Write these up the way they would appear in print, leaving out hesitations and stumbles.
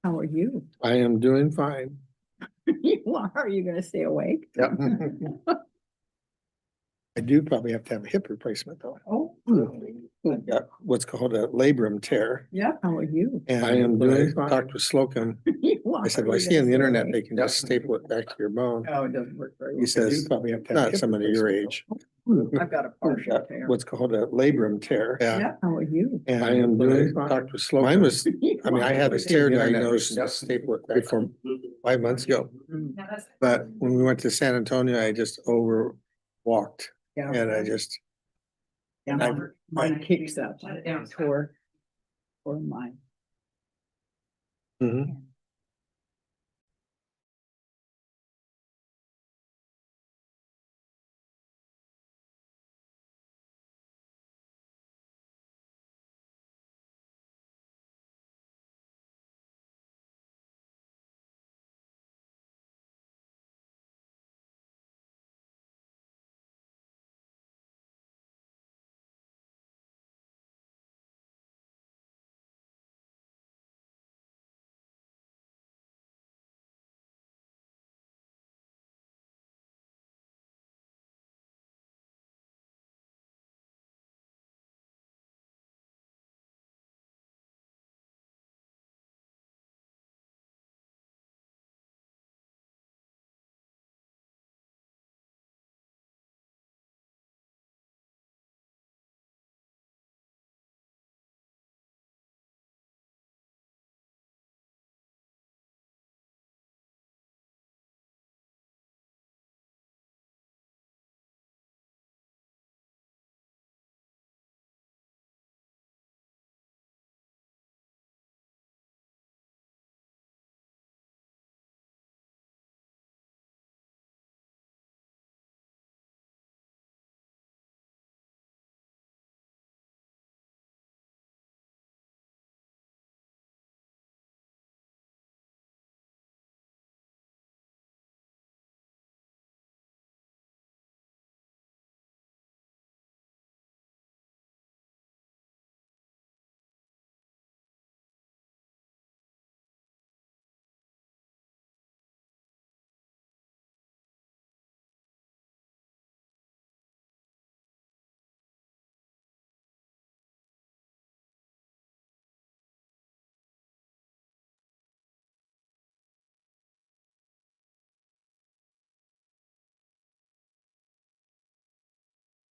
How are you? I am doing fine. You are you gonna stay awake? Yeah. I do probably have to have a hip replacement though. Oh. I've got what's called a labrum tear. Yeah, how are you? And I am doing, talked with Slocum. I said, well, I see on the internet, they can just staple it back to your bone. Oh, it doesn't work very well. He says, probably have to have a not hip somebody your replacement, age. though. I've got a partial Got tear. what's called a labrum tear. Yeah, how are you? And I am doing, talked with Slocum. Mine was, I mean, I had a tear diagnosed staple it back from 5 months ago. Mm, But when we went to San Antonio, I just overwalked Yeah. and I just, Yeah, mine kicks up. Tore mine. Mhm.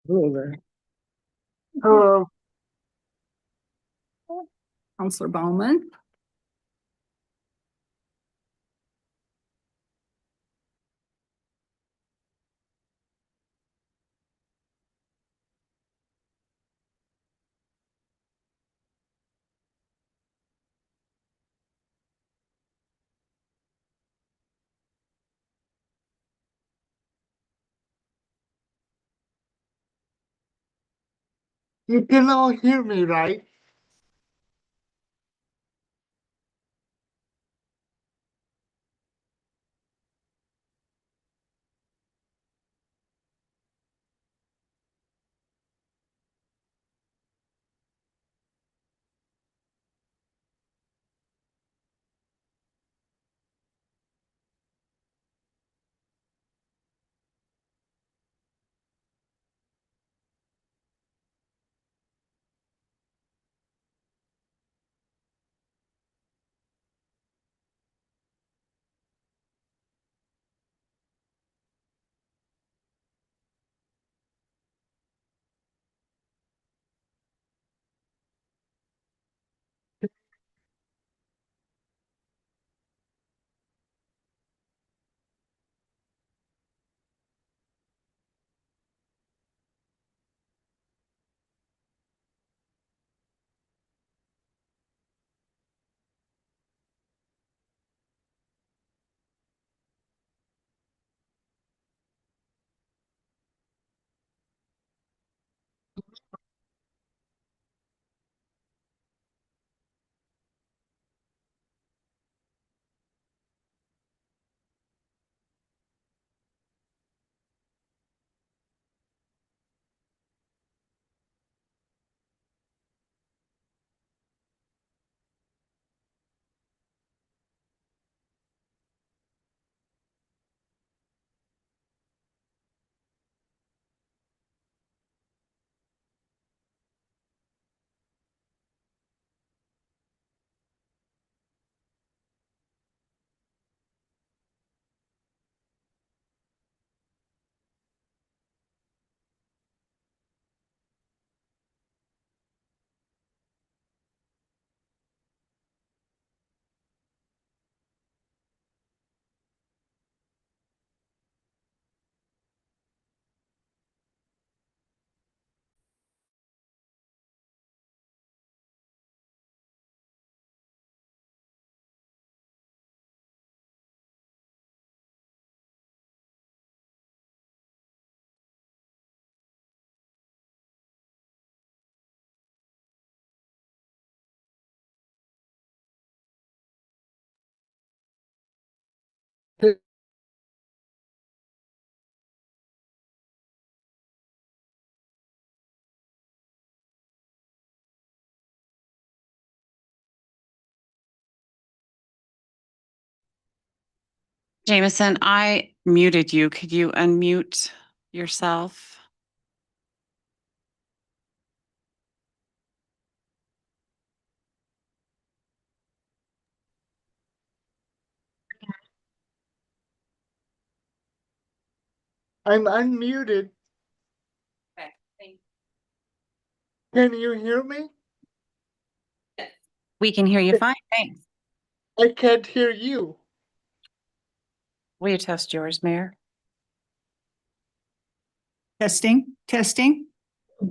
Ruler. Hello. Counselor Bowman. You can all hear me, right? Jameson, I muted you. Could you unmute yourself? I'm unmuted. Okay. Can you hear me? We can hear you fine, thanks. I can't hear you. Will you test yours, Mayor? Testing, testing.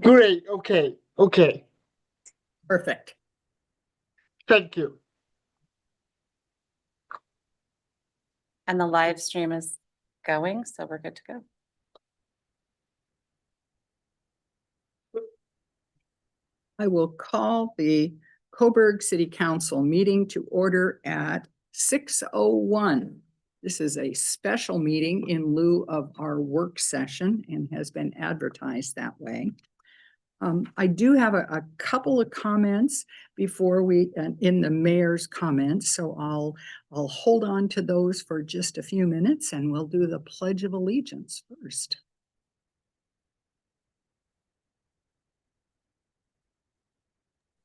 Great, okay, Perfect. thank you. And the live stream is going, so we're good to go. I will call the Coburg City Council meeting to order at 6:01. This is a special meeting in lieu of our work session and has been advertised that way. I do have a couple of comments before in the mayor's comments, so I'll hold on to those for just a few minutes and we'll do the Pledge of Allegiance first.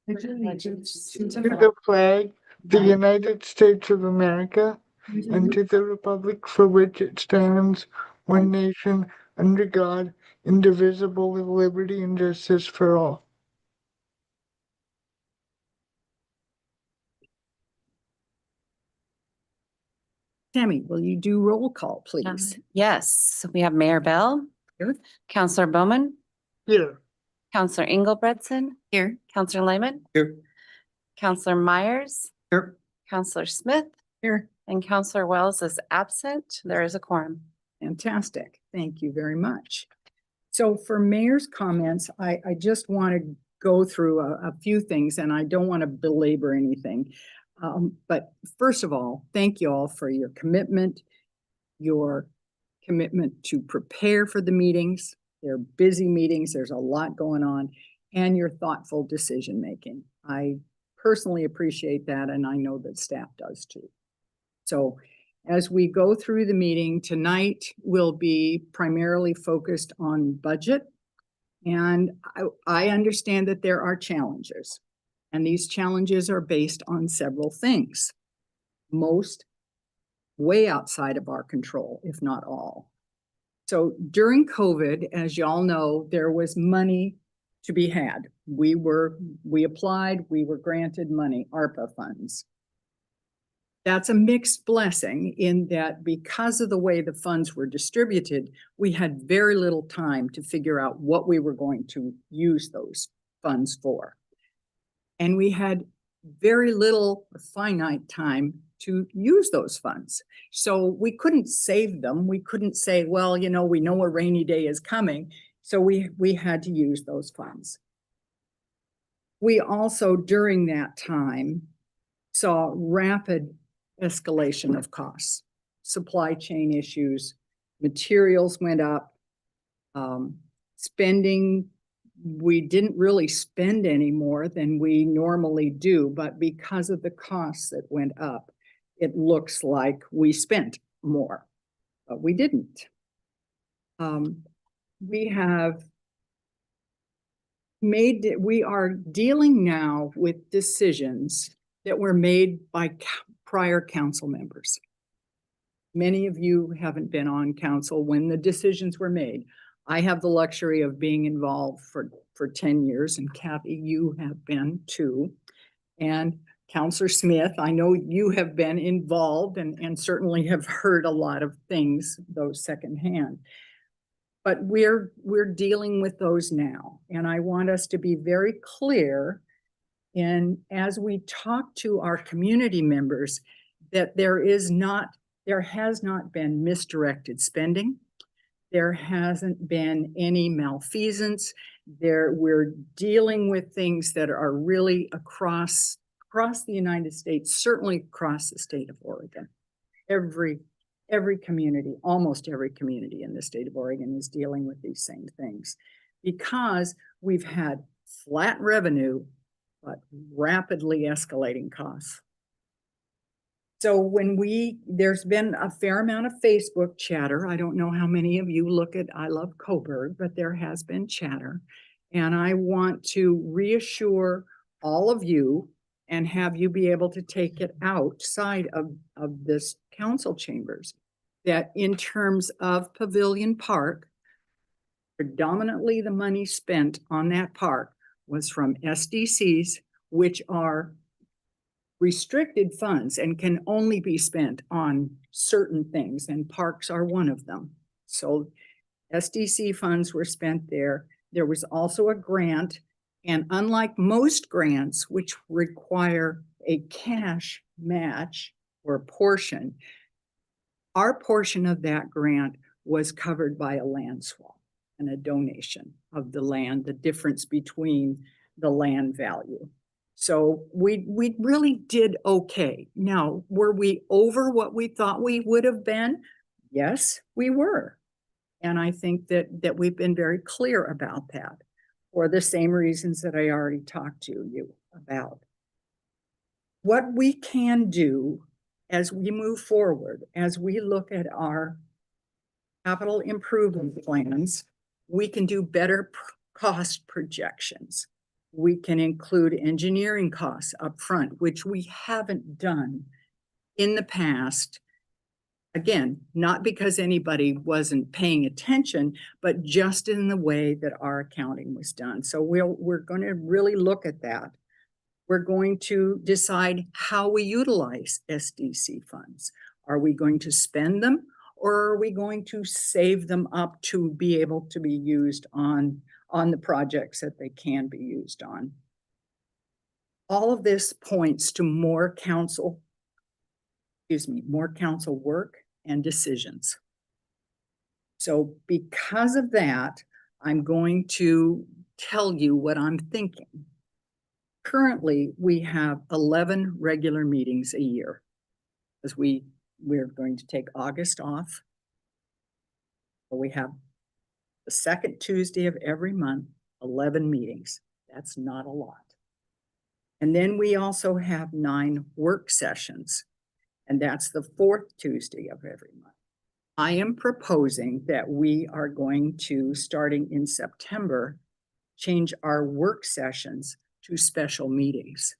Allegiance To the flag, the United States of America, and to the republic for which it stands, one nation, under God, indivisible, with liberty and justice for all. Tammy, will you do roll call, please? Yes, we have Mayor Bell. Here. Counselor Bowman, Here, Counselor Engelbretson. Here. Counselor Lehman, Here. Counselor Myers, Here. Counselor Smith, Here. and Counselor Wells is absent. There is a quorum. Fantastic. Thank you very much. So for mayor's comments, I just want to go through a few things and I don't want to belabor anything. But first of all, thank you all for your commitment to prepare for the meetings. They're busy meetings. There's a lot going on, and your thoughtful decision making. I personally appreciate that, and I know that staff does too. So as we go through the meeting tonight, we'll be primarily focused on budget. And I understand that there are challenges, and these challenges are based on several things. Most way outside of our control, if not all. So during COVID, as y'all know, there was money to be had. We applied, we were granted money, ARPA funds. That's a mixed blessing in that because of the way the funds were distributed, we had very little time to figure out what we were going to use those funds for. And we had very little finite time to use those funds. So we couldn't save them. We couldn't say, well, we know a rainy day is coming. So we had to use those funds. We also, during that time, saw rapid escalation of costs, supply chain issues, materials went up, spending. We didn't really spend any more than we normally do, but because of the costs that went up, it looks like we spent more, but we didn't. We are dealing now with decisions that were made by prior council members. Many of you haven't been on council when the decisions were made. I have the luxury of being involved for 10 years, and Kathy, you have been too. And Counselor Smith, I know you have been involved and certainly have heard a lot of things, those secondhand. But we're dealing with those now. And I want us to be very clear as we talk to our community members that there has not been misdirected spending. There hasn't been any malfeasance. We're dealing with things that are really across the United States, certainly across the state of Oregon. Every community, almost every community in the state of Oregon is dealing with these same things because we've had flat revenue, but rapidly escalating costs. So there's been a fair amount of Facebook chatter. I don't know how many of you look at I Love Coburg, but there has been chatter. And I want to reassure all of you and have you be able to take it outside of this council chambers, that in terms of Pavilion Park, predominantly the money spent on that park was from SDCs, which are restricted funds and can only be spent on certain things, and parks are one of them. So SDC funds were spent there. There was also a grant, and unlike most grants, which require a cash match or portion, our portion of that grant was covered by a land swap and a donation of the land, the difference between the land value. So we really did okay. Now, were we over what we thought we would have been? Yes, we were. And I think that we've been very clear about that for the same reasons that I already talked to you about. What we can do as we move forward, as we look at our capital improvement plans, we can do better cost projections. We can include engineering costs up front, which we haven't done in the past. Again, not because anybody wasn't paying attention, but just in the way that our accounting was done. So we're going to really look at that. We're going to decide how we utilize SDC funds. Are we going to spend them, or are we going to save them up to be able to be used on the projects that they can be used on? All of this points to more council work and decisions. So because of that, I'm going to tell you what I'm thinking. Currently, we have 11 regular meetings a year, because we're going to take August off. But we have the second Tuesday of every month, 11 meetings. That's not a lot. And then we also have 9 work sessions, and that's the fourth Tuesday of every month. I am proposing that we are going to, starting in September, change our work sessions to special meetings.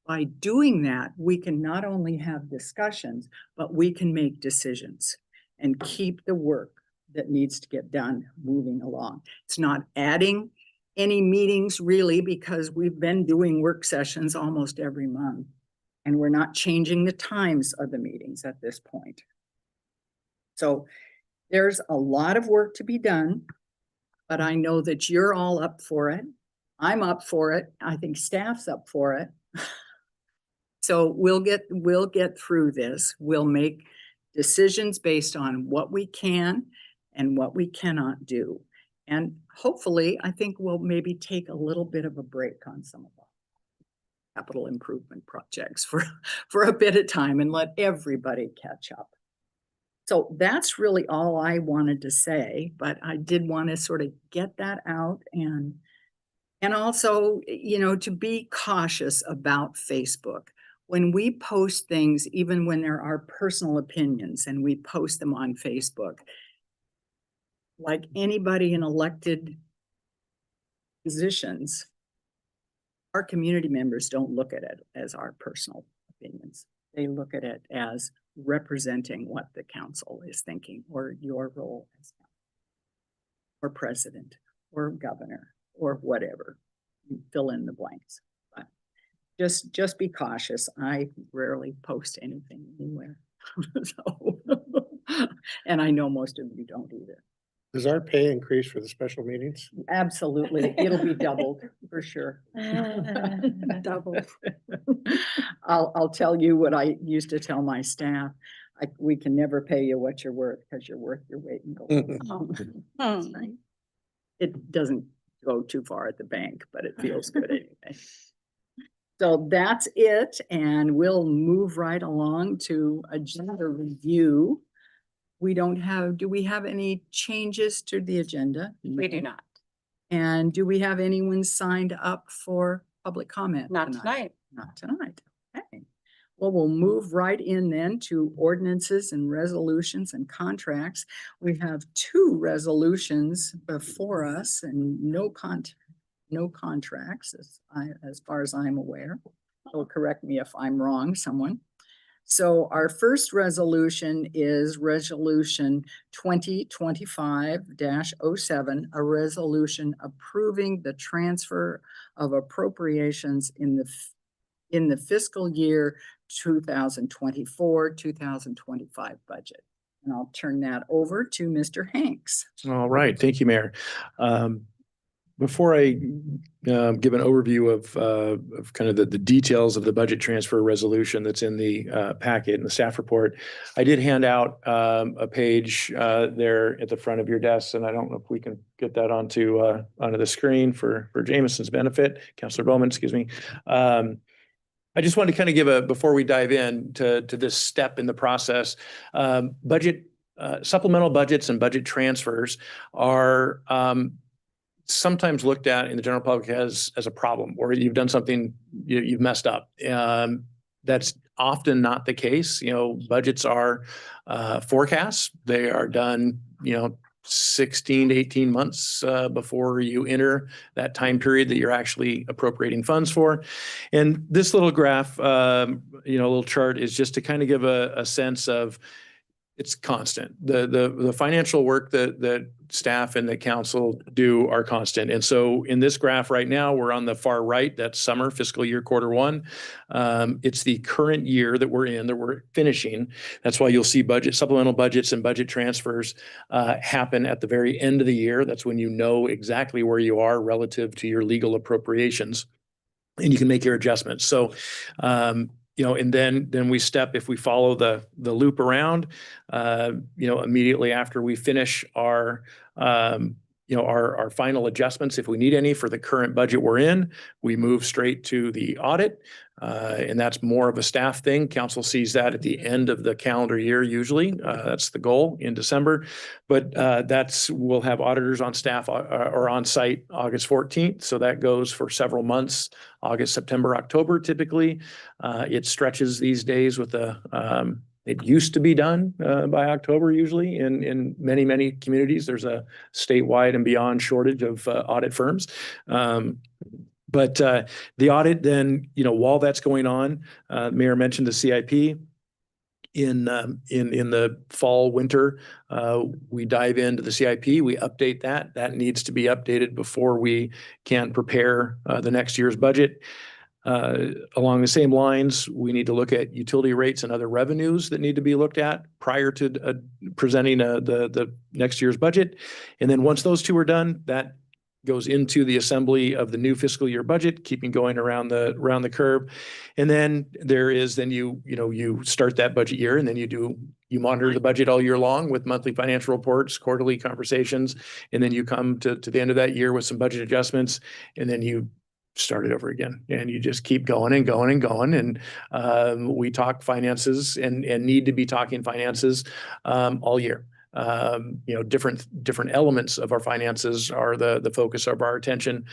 By doing that, we can not only have discussions, but we can make decisions and keep the work that needs to get done moving along. It's not adding any meetings really, because we've been doing work sessions almost every month, and we're not changing the times of the meetings at this point. So there's a lot of work to be done, but I know that you're all up for it. I'm up for it. I think staff's up for it. So we'll get through this. We'll make decisions based on what we can and what we cannot do. And hopefully, I think we'll maybe take a little bit of a break on some of our capital improvement projects for a bit of time and let everybody catch up. So that's really all I wanted to say, but I did want to sort of get that out and also, you know, to be cautious about Facebook. When we post things, even when there are personal opinions and we post them on Facebook, like anybody in elected positions, our community members don't look at it as our personal opinions. They look at it as representing what the council is thinking, or your role as or president or governor or whatever. You fill in the blanks. But just be cautious. I rarely post anything anywhere. So, and I know most of you don't either. Does our pay increase for the special meetings? Absolutely. It'll be doubled for sure. Doubled. I'll tell you what I used to tell my staff. We can never pay you what you're worth, because you're worth your weight in gold. That's right. It doesn't go too far at the bank, but it feels good anyway. So that's it. And we'll move right along to agenda review. Do we have any changes to the agenda? We do not. And do we have anyone signed up for public comment? Not tonight. Not tonight. Okay. Well, we'll move right in then to ordinances and resolutions and contracts. We have two resolutions before us and no contracts as far as I'm aware. So correct me if I'm wrong, someone. So our first resolution is Resolution 2025-07, a resolution approving the transfer of appropriations in the fiscal year 2024, 2025 budget. And I'll turn that over to Mr. Hanks. All right, thank you, Mayor. Before I give an overview of kind of the details of the budget transfer resolution that's in the packet and the staff report, I did hand out a page there at the front of your desk, and I don't know if we can get that onto the screen for Jameson's benefit, Councilor Bowman, excuse me. I just wanted to kind of give before we dive in to this step in the process, supplemental budgets and budget transfers are sometimes looked at in the general public as a problem, or you've done something, you've messed up. That's often not the case. Budgets are forecasts. They are done, 16 to 18 months before you enter that time period that you're actually appropriating funds for. And this little graph, little chart is just to kind of give a sense of it's constant. The financial work that staff and the council do are constant. And so in this graph right now, we're on the far right, that's summer fiscal year Q1. It's the current year that we're in, that we're finishing. That's why you'll see supplemental budgets and budget transfers happen at the very end of the year. That's when you know exactly where you are relative to your legal appropriations, and you can make your adjustments. So, and then we step, if we follow the loop around, immediately after we finish our final adjustments, if we need any for the current budget we're in, we move straight to the audit. And that's more of a staff thing. Council sees that at the end of the calendar year, usually. That's the goal in December. But we'll have auditors on staff or on site August 14th. So that goes for several months, August, September, October, typically. It stretches these days with it used to be done by October, usually in many, many communities. There's a statewide and beyond shortage of audit firms. But the audit then, while that's going on, Mayor mentioned the CIP. In the fall, winter, we dive into the CIP, we update that. That needs to be updated before we can prepare the next year's budget. Along the same lines, we need to look at utility rates and other revenues that need to be looked at prior to presenting the next year's budget. And then once those two are done, that goes into the assembly of the new fiscal year budget, keeping going around the curve. And then you start that budget year, and then you monitor the budget all year long with monthly financial reports, quarterly conversations, and then you come to the end of that year with some budget adjustments, and then you start it over again, and you just keep going and going and going. And we talk finances and need to be talking finances all year. Different elements of our finances are the focus of our attention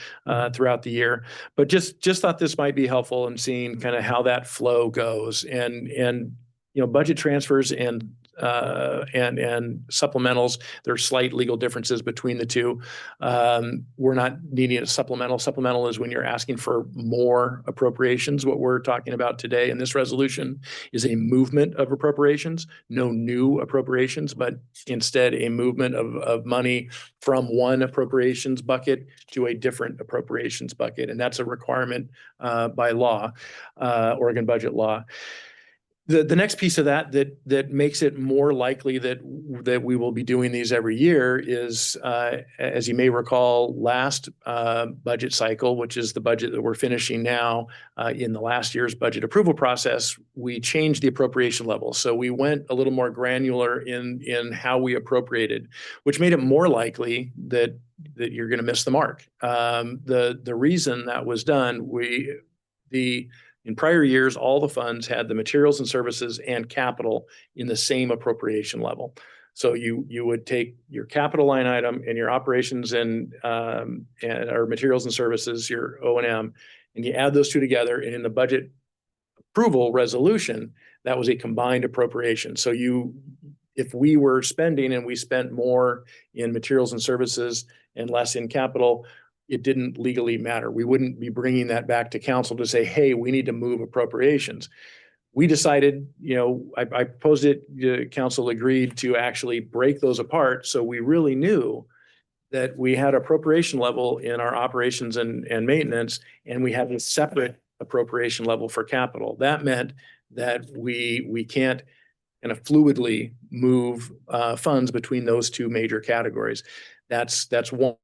throughout the year. But just thought this might be helpful in seeing kind of how that flow goes, and budget transfers and supplementals. There are slight legal differences between the two. We're not needing a supplemental. Supplemental is when you're asking for more appropriations. What we're talking about today in this resolution is a movement of appropriations, no new appropriations, but instead a movement of money from one appropriations bucket to a different appropriations bucket. And that's a requirement by law, Oregon budget law. The next piece of that makes it more likely that we will be doing these every year is, as you may recall, last budget cycle, which is the budget that we're finishing now, in the last year's budget approval process, we changed the appropriation level. So we went a little more granular in how we appropriated, which made it more likely that you're going to miss the mark. The reason that was done, in prior years, all the funds had the materials and services and capital in the same appropriation level. So you would take your capital line item and your operations and or materials and services, your O&M, and you add those two together. And in the budget approval resolution, that was a combined appropriation. So if we were spending and we spent more in materials and services and less in capital, it didn't legally matter. We wouldn't be bringing that back to council to say, hey, we need to move appropriations. We decided, I proposed it, council agreed to actually break those apart. So we really knew that we had appropriation level in our operations and maintenance, and we have a separate appropriation level for capital. That meant that we can't kind of fluidly move funds between those two major categories. That's one.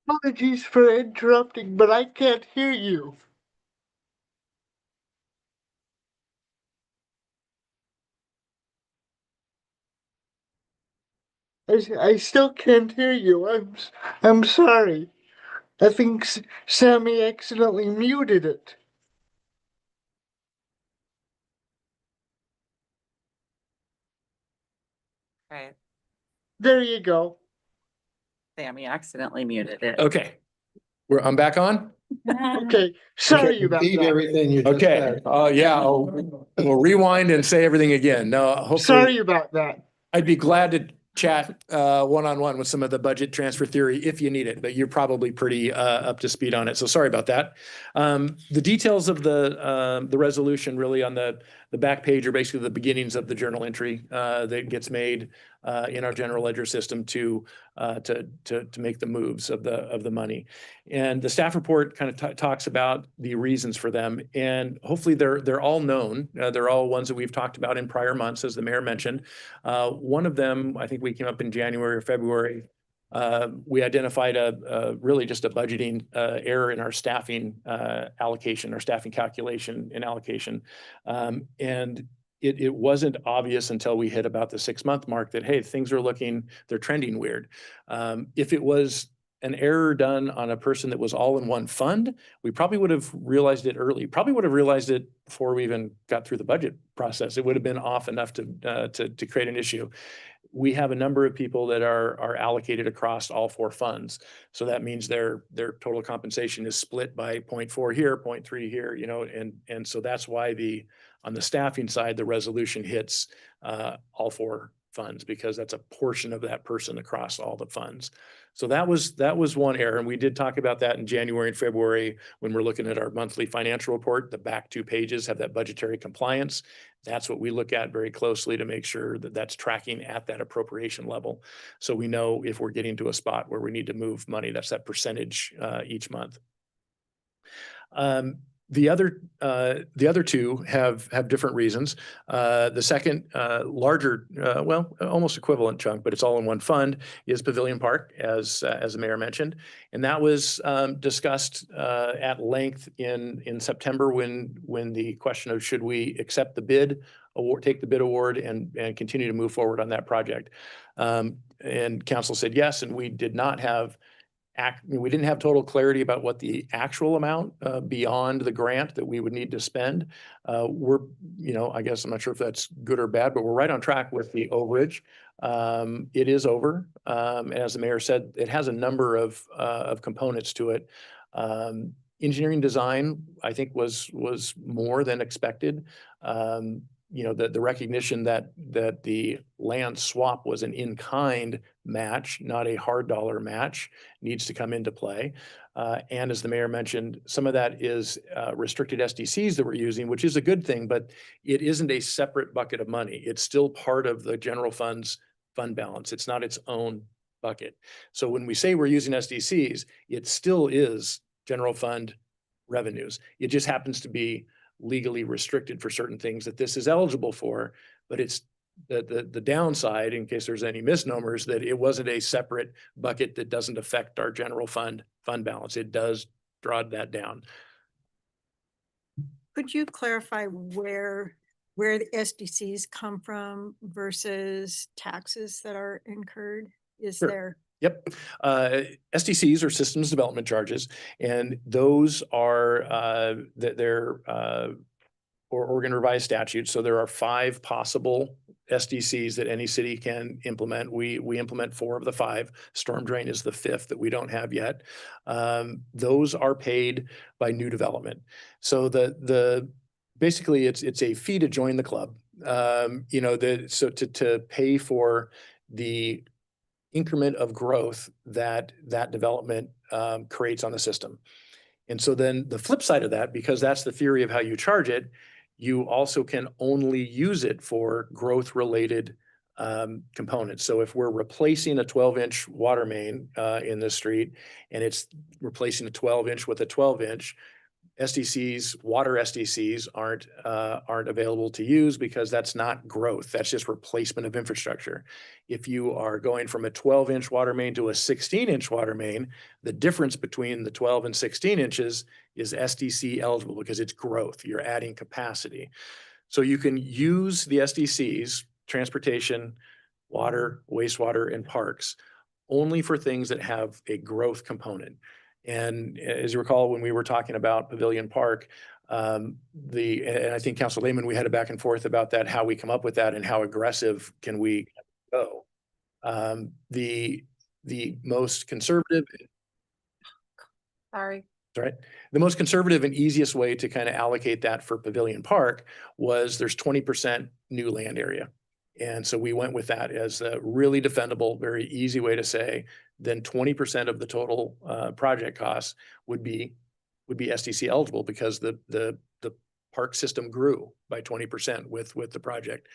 Apologies for interrupting, but I can't hear you. I still can't hear you. I'm sorry. I think Sammy accidentally muted it. Right. There you go. Sammy accidentally muted it. Okay. I'm back on? Okay, sorry about Repeat that. everything you just Okay. said. Yeah, we'll rewind and say everything again. No, hopefully. Sorry about that. I'd be glad to chat one-on-one with some of the budget transfer theory if you need it, but you're probably pretty up to speed on it. So sorry about that. The details of the resolution really on the back page are basically the beginnings of the journal entry that gets made in our general ledger system to make the moves of the money. And the staff report kind of talks about the reasons for them, and hopefully they're all known. They're all ones that we've talked about in prior months, as the mayor mentioned. One of them, I think we came up in January or February. We identified really just a budgeting error in our staffing allocation, our staffing calculation and allocation. And it wasn't obvious until we hit about the 6-month mark that, hey, they're trending weird. If it was an error done on a person that was all in one fund, we probably would have realized it early. Probably would have realized it before we even got through the budget process. It would have been off enough to create an issue. We have a number of people that are allocated across all 4 funds. So that means their total compensation is split by 0.4 here, 0.3 here, and so that's why on the staffing side, the resolution hits all 4 funds, because that's a portion of that person across all the funds. So that was one error. And we did talk about that in January and February when we're looking at our monthly financial report. The back 2 pages have that budgetary compliance. That's what we look at very closely to make sure that that's tracking at that appropriation level. So we know if we're getting to a spot where we need to move money, that's that percentage each month. The other 2 have different reasons. The second larger, almost equivalent chunk, but it's all in one fund, is Pavilion Park, as the mayor mentioned, and that was discussed at length in September when the question of should we accept the bid award, take the bid award, and continue to move forward on that project. And council said yes, and we did not have we didn't have total clarity about what the actual amount beyond the grant that we would need to spend. We're, I guess I'm not sure if that's good or bad, but we're right on track with the overage. It is over. And as the mayor said, it has a number of components to it. Engineering design, I think, was more than expected. The recognition that the land swap was an in-kind match, not a hard dollar match, needs to come into play. And as the mayor mentioned, some of that is restricted SDCs that we're using, which is a good thing, but it isn't a separate bucket of money. It's still part of the general fund's fund balance. It's not its own bucket. So when we say we're using SDCs, it still is general fund revenues. It just happens to be legally restricted for certain things that this is eligible for, but it's the downside, in case there's any misnomers, that it wasn't a separate bucket that doesn't affect our general fund balance. It does draw that down. Could you clarify where the SDCs come from versus taxes that are incurred? Is Sure. there? Yep. SDCs are systems development charges, and those are they're Oregon revised statute. So there are 5 possible SDCs that any city can implement. We implement 4 of the 5. Storm drain is the 5th that we don't have yet. Those are paid by new development. So basically it's a fee to join the club. So to pay for the increment of growth that development creates on the system. And so then the flip side of that, because that's the theory of how you charge it, you also can only use it for growth related components. So if we're replacing a 12-inch water main in the street, and it's replacing a 12-inch with a 12-inch, SDCs, water SDCs aren't available to use because that's not growth. That's just replacement of infrastructure. If you are going from a 12-inch water main to a 16-inch water main, the difference between the 12 and 16 inches is SDC eligible because it's growth. You're adding capacity. So you can use the SDCs, transportation, water, wastewater, and parks, only for things that have a growth component. And as you recall, when we were talking about Pavilion Park, and I think Councilor Lehman, we had a back and forth about that, how we come up with that and how aggressive can we go. The most conservative. Sorry. Right. The most conservative and easiest way to kind of allocate that for Pavilion Park was there's 20% new land area. And so we went with that as a really defendable, very easy way to say, then 20% of the total project costs would be SDC eligible because the park system grew by 20% with the project.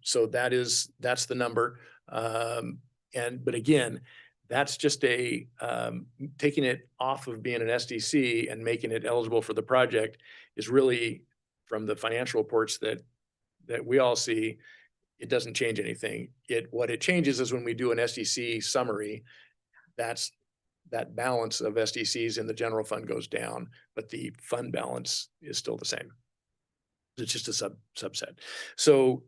So that's the number. But again, that's just taking it off of being an SDC and making it eligible for the project is really, from the financial reports that we all see, it doesn't change anything. What it changes is when we do an SDC summary, that balance of SDCs in the general fund goes down, but the fund balance is still the same. It's just a subset. So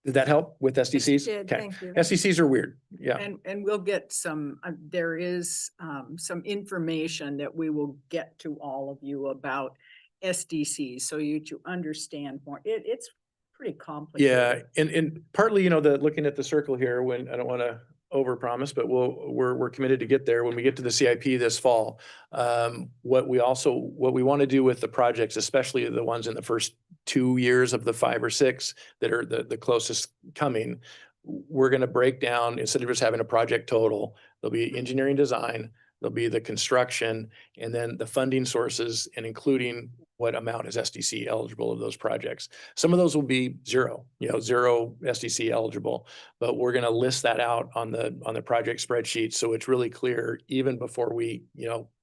did that help with SDCs? Yes, it did. Okay. Thank you. SDCs are weird. Yeah. And we'll get some, there is some information that we will get to all of you about SDCs, so you to understand more. It's pretty complicated. Yeah, and partly, looking at the circle here, when I don't want to overpromise, but we're committed to get there when we get to the CIP this fall. What we want to do with the projects, especially the ones in the first 2 years of the 5 or 6 that are the closest coming, we're going to break down, instead of just having a project total, there'll be engineering design, there'll be the construction, and then the funding sources, and including what amount is SDC eligible of those projects. Some of those will be zero SDC eligible, but we're going to list that out on the project spreadsheet. So it's really clear, even before we,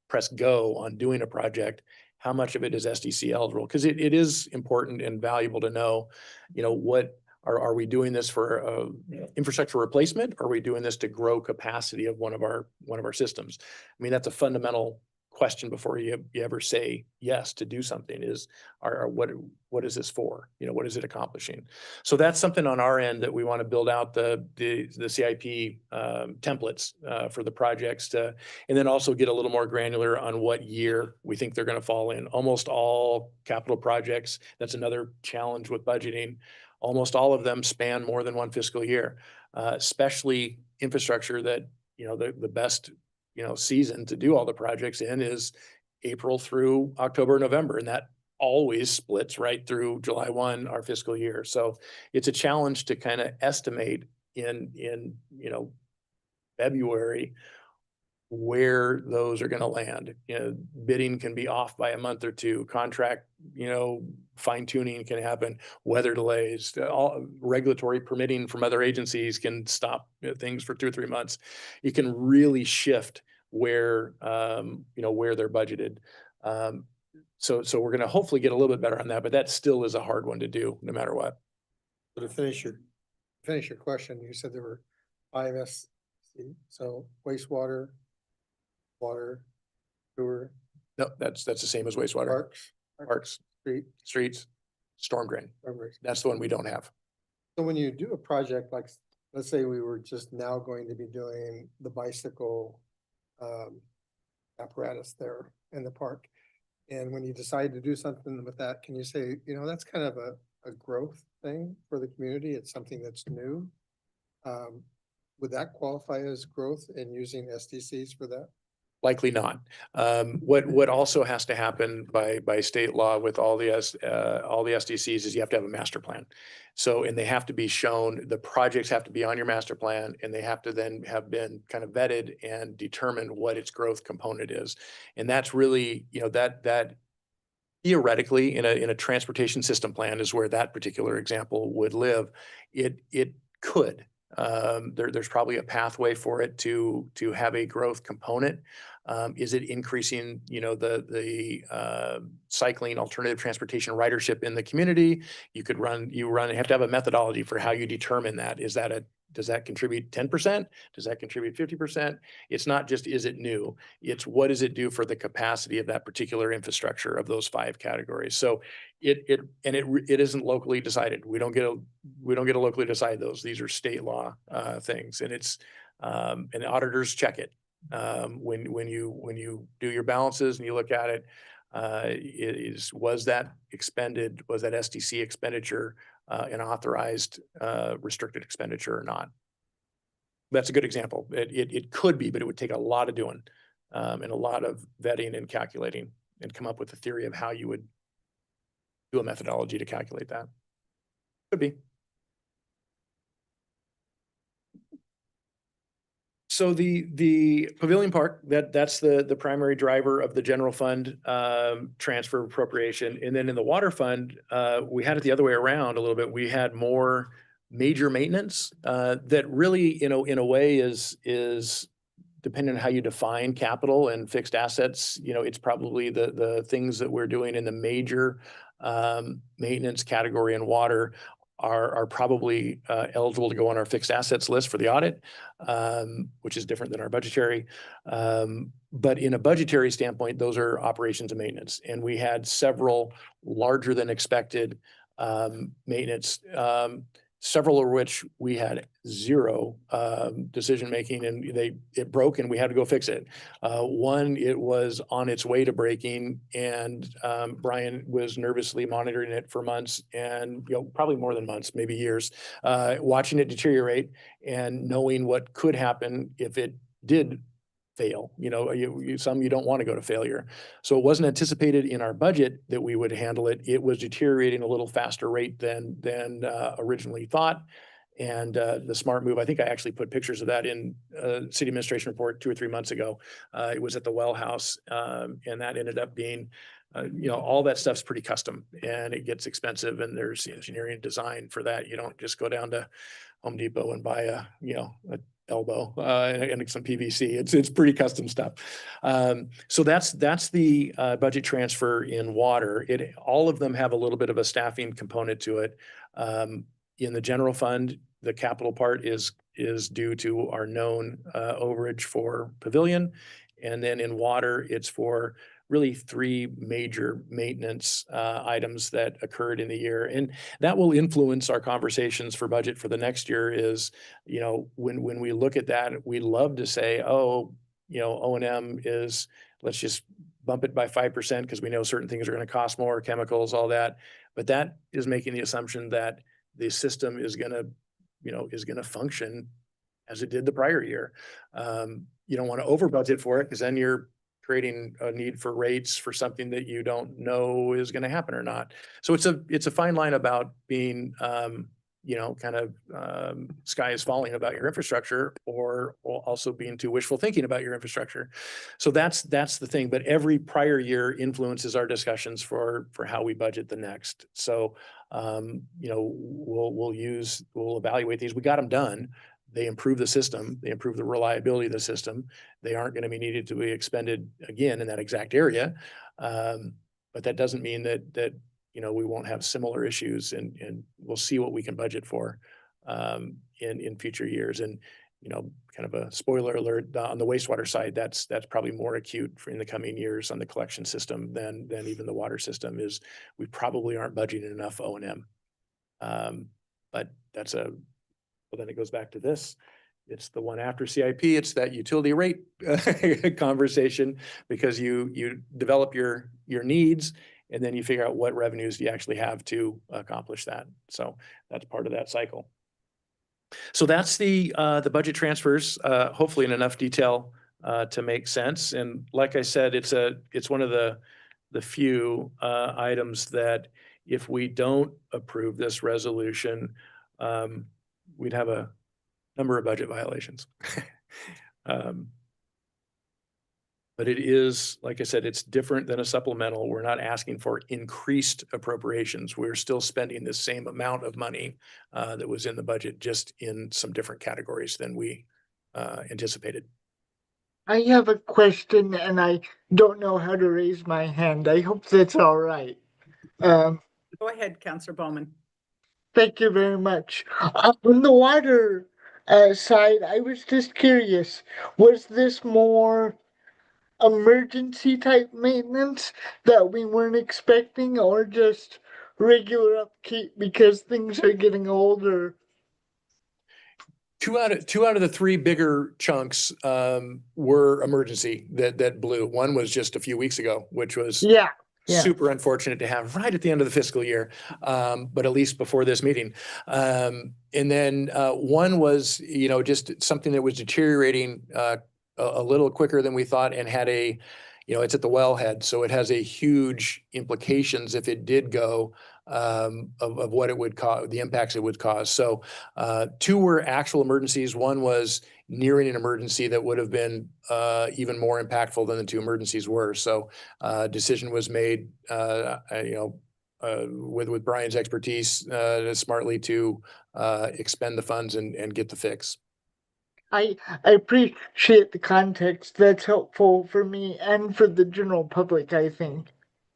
press go on doing a project, how much of it is SDC eligible? Because it is important and valuable to know, what are we doing this for infrastructure replacement? Or are we doing this to grow capacity of one of our systems? I mean, that's a fundamental question before you ever say yes to do something is, what is this for? You know, what is it accomplishing? So that's something on our end that we want to build out the CIP templates for the projects to, and then also get a little more granular on what year we think they're going to fall in. Almost all capital projects, that's another challenge with budgeting. Almost all of them span more than one fiscal year, especially infrastructure that, you know, the best, you know, season to do all the projects in is April through October, November, and that always splits right through July 1, our fiscal year. So it's a challenge to kind of estimate in, you know, February where those are going to land. You know, bidding can be off by a month or two, contract, you know, fine tuning can happen, weather delays, all regulatory permitting from other agencies can stop, you know, things for 2 or 3 months. You can really shift where, you know, where they're budgeted. So we're going to hopefully get a little bit better on that, but that still is a hard one to do no matter what. So to finish your question, you said there were 5 SC, so wastewater, water, sewer, No, that's the same as wastewater, parks, street. streets, storm drain. Everybody's- That's the one we don't have. So when you do a project, like, let's say we were just now going to be doing the bicycle apparatus there in the park. And when you decide to do something with that, can you say, you know, that's kind of a growth thing for the community? It's something that's new. Would that qualify as growth in using SDCs for that? Likely not. What also has to happen by state law with all the SDCs is you have to have a master plan. So, and they have to be shown, the projects have to be on your master plan, and they have to then have been kind of vetted and determined what its growth component is. And that's really, you know, that theoretically in a transportation system plan is where that particular example would live. It could. There's probably a pathway for it to have a growth component. Is it increasing, you know, the cycling alternative transportation ridership in the community? You have to have a methodology for how you determine that. Does that contribute 10%? Does that contribute 50%? It's not just, is it new? It's what does it do for the capacity of that particular infrastructure of those 5 categories? So it isn't locally decided. We don't get to locally decide those. These are state law things, and it's and the auditors check it. When you do your balances and you look at it, was that SDC expenditure an authorized restricted expenditure or not? That's a good example. It could be, but it would take a lot of doing and a lot of vetting and calculating and come up with a theory of how you would do a methodology to calculate that. Could be. So the Pavilion Park, that's the primary driver of the general fund transfer appropriation. And then in the water fund, we had it the other way around a little bit. We had more major maintenance that really, you know, in a way is depending on how you define capital and fixed assets. You know, it's probably the things that we're doing in the major maintenance category in water are probably eligible to go on our fixed assets list for the audit, which is different than our budgetary. But in a budgetary standpoint, those are operations and maintenance. And we had several larger than expected maintenance, several of which we had zero decision-making, and it broke and we had to go fix it. One, it was on its way to breaking, and Brian was nervously monitoring it for months, and, you know, probably more than months, maybe years, watching it deteriorate and knowing what could happen if it did fail. You know, you don't want to go to failure. So it wasn't anticipated in our budget that we would handle it. It was deteriorating a little faster rate than originally thought. And the smart move, I think I actually put pictures of that in city administration report 2 or 3 months ago. It was at the well house, and that ended up being, you know, all that stuff's pretty custom, and it gets expensive, and there's engineering and design for that. You don't just go down to Home Depot and buy a elbow and some PVC. It's pretty custom stuff. So that's the budget transfer in water. All of them have a little bit of a staffing component to it. In the general fund, the capital part is due to our known overage for Pavilion, And then in water, it's for really three major maintenance items that occurred in the year. And that will influence our conversations for budget for the next year is, you know, when we look at that, we love to say, oh, you know, O&M is, let's just bump it by 5% because we know certain things are going to cost more, chemicals, all that. But that is making the assumption that the system is going to, you know, is going to function as it did the prior year. You don't want to over budget for it because then you're creating a need for rates for something that you don't know is going to happen or not. So it's a fine line about being, you know, kind of sky is falling about your infrastructure or also being too wishful thinking about your infrastructure. So that's the thing. But every prior year influences our discussions for how we budget the next. So you know, we'll evaluate these. We got them done. They improve the system. They improve the reliability of the system. They aren't going to be needed to be expended again in that exact area. But that doesn't mean that you know, we won't have similar issues and we'll see what we can budget for in future years. And, you know, kind of a spoiler alert on the wastewater side, that's probably more acute in the coming years on the collection system than even the water system is. We probably aren't budgeting enough O&M. But that's well, then it goes back to this. It's the one after CIP. It's that utility rate conversation because you develop your needs and then you figure out what revenues do you actually have to accomplish that. So that's part of that cycle. So that's the budget transfers, hopefully in enough detail to make sense. And like I said, it's one of the few items that if we don't approve this resolution, we'd have a number of budget violations. But it is, like I said, it's different than a supplemental. We're not asking for increased appropriations. We're still spending the same amount of money that was in the budget, just in some different categories than we anticipated. I have a question and I don't know how to raise my hand. I hope that's all right. Go ahead, Councilor Bowman. Thank you very much. On the water side, I was just curious, was this more emergency type maintenance that we weren't expecting or just regular upkeep because things are getting older? Two out of the three bigger chunks were emergency that blew. One was just a few weeks ago, which was Yeah. super unfortunate to have right at the end of the fiscal year, but at least before this meeting. And then one was, you know, just something that was deteriorating a little quicker than we thought and had a, you know, it's at the wellhead. So it has a huge implications if it did go of what it would cause, the impacts it would cause. So two were actual emergencies. One was nearing an emergency that would have been even more impactful than the two emergencies were. So decision was made, you know, with Brian's expertise smartly to expend the funds and get the fix. I appreciate the context. That's helpful for me and for the general public, I think.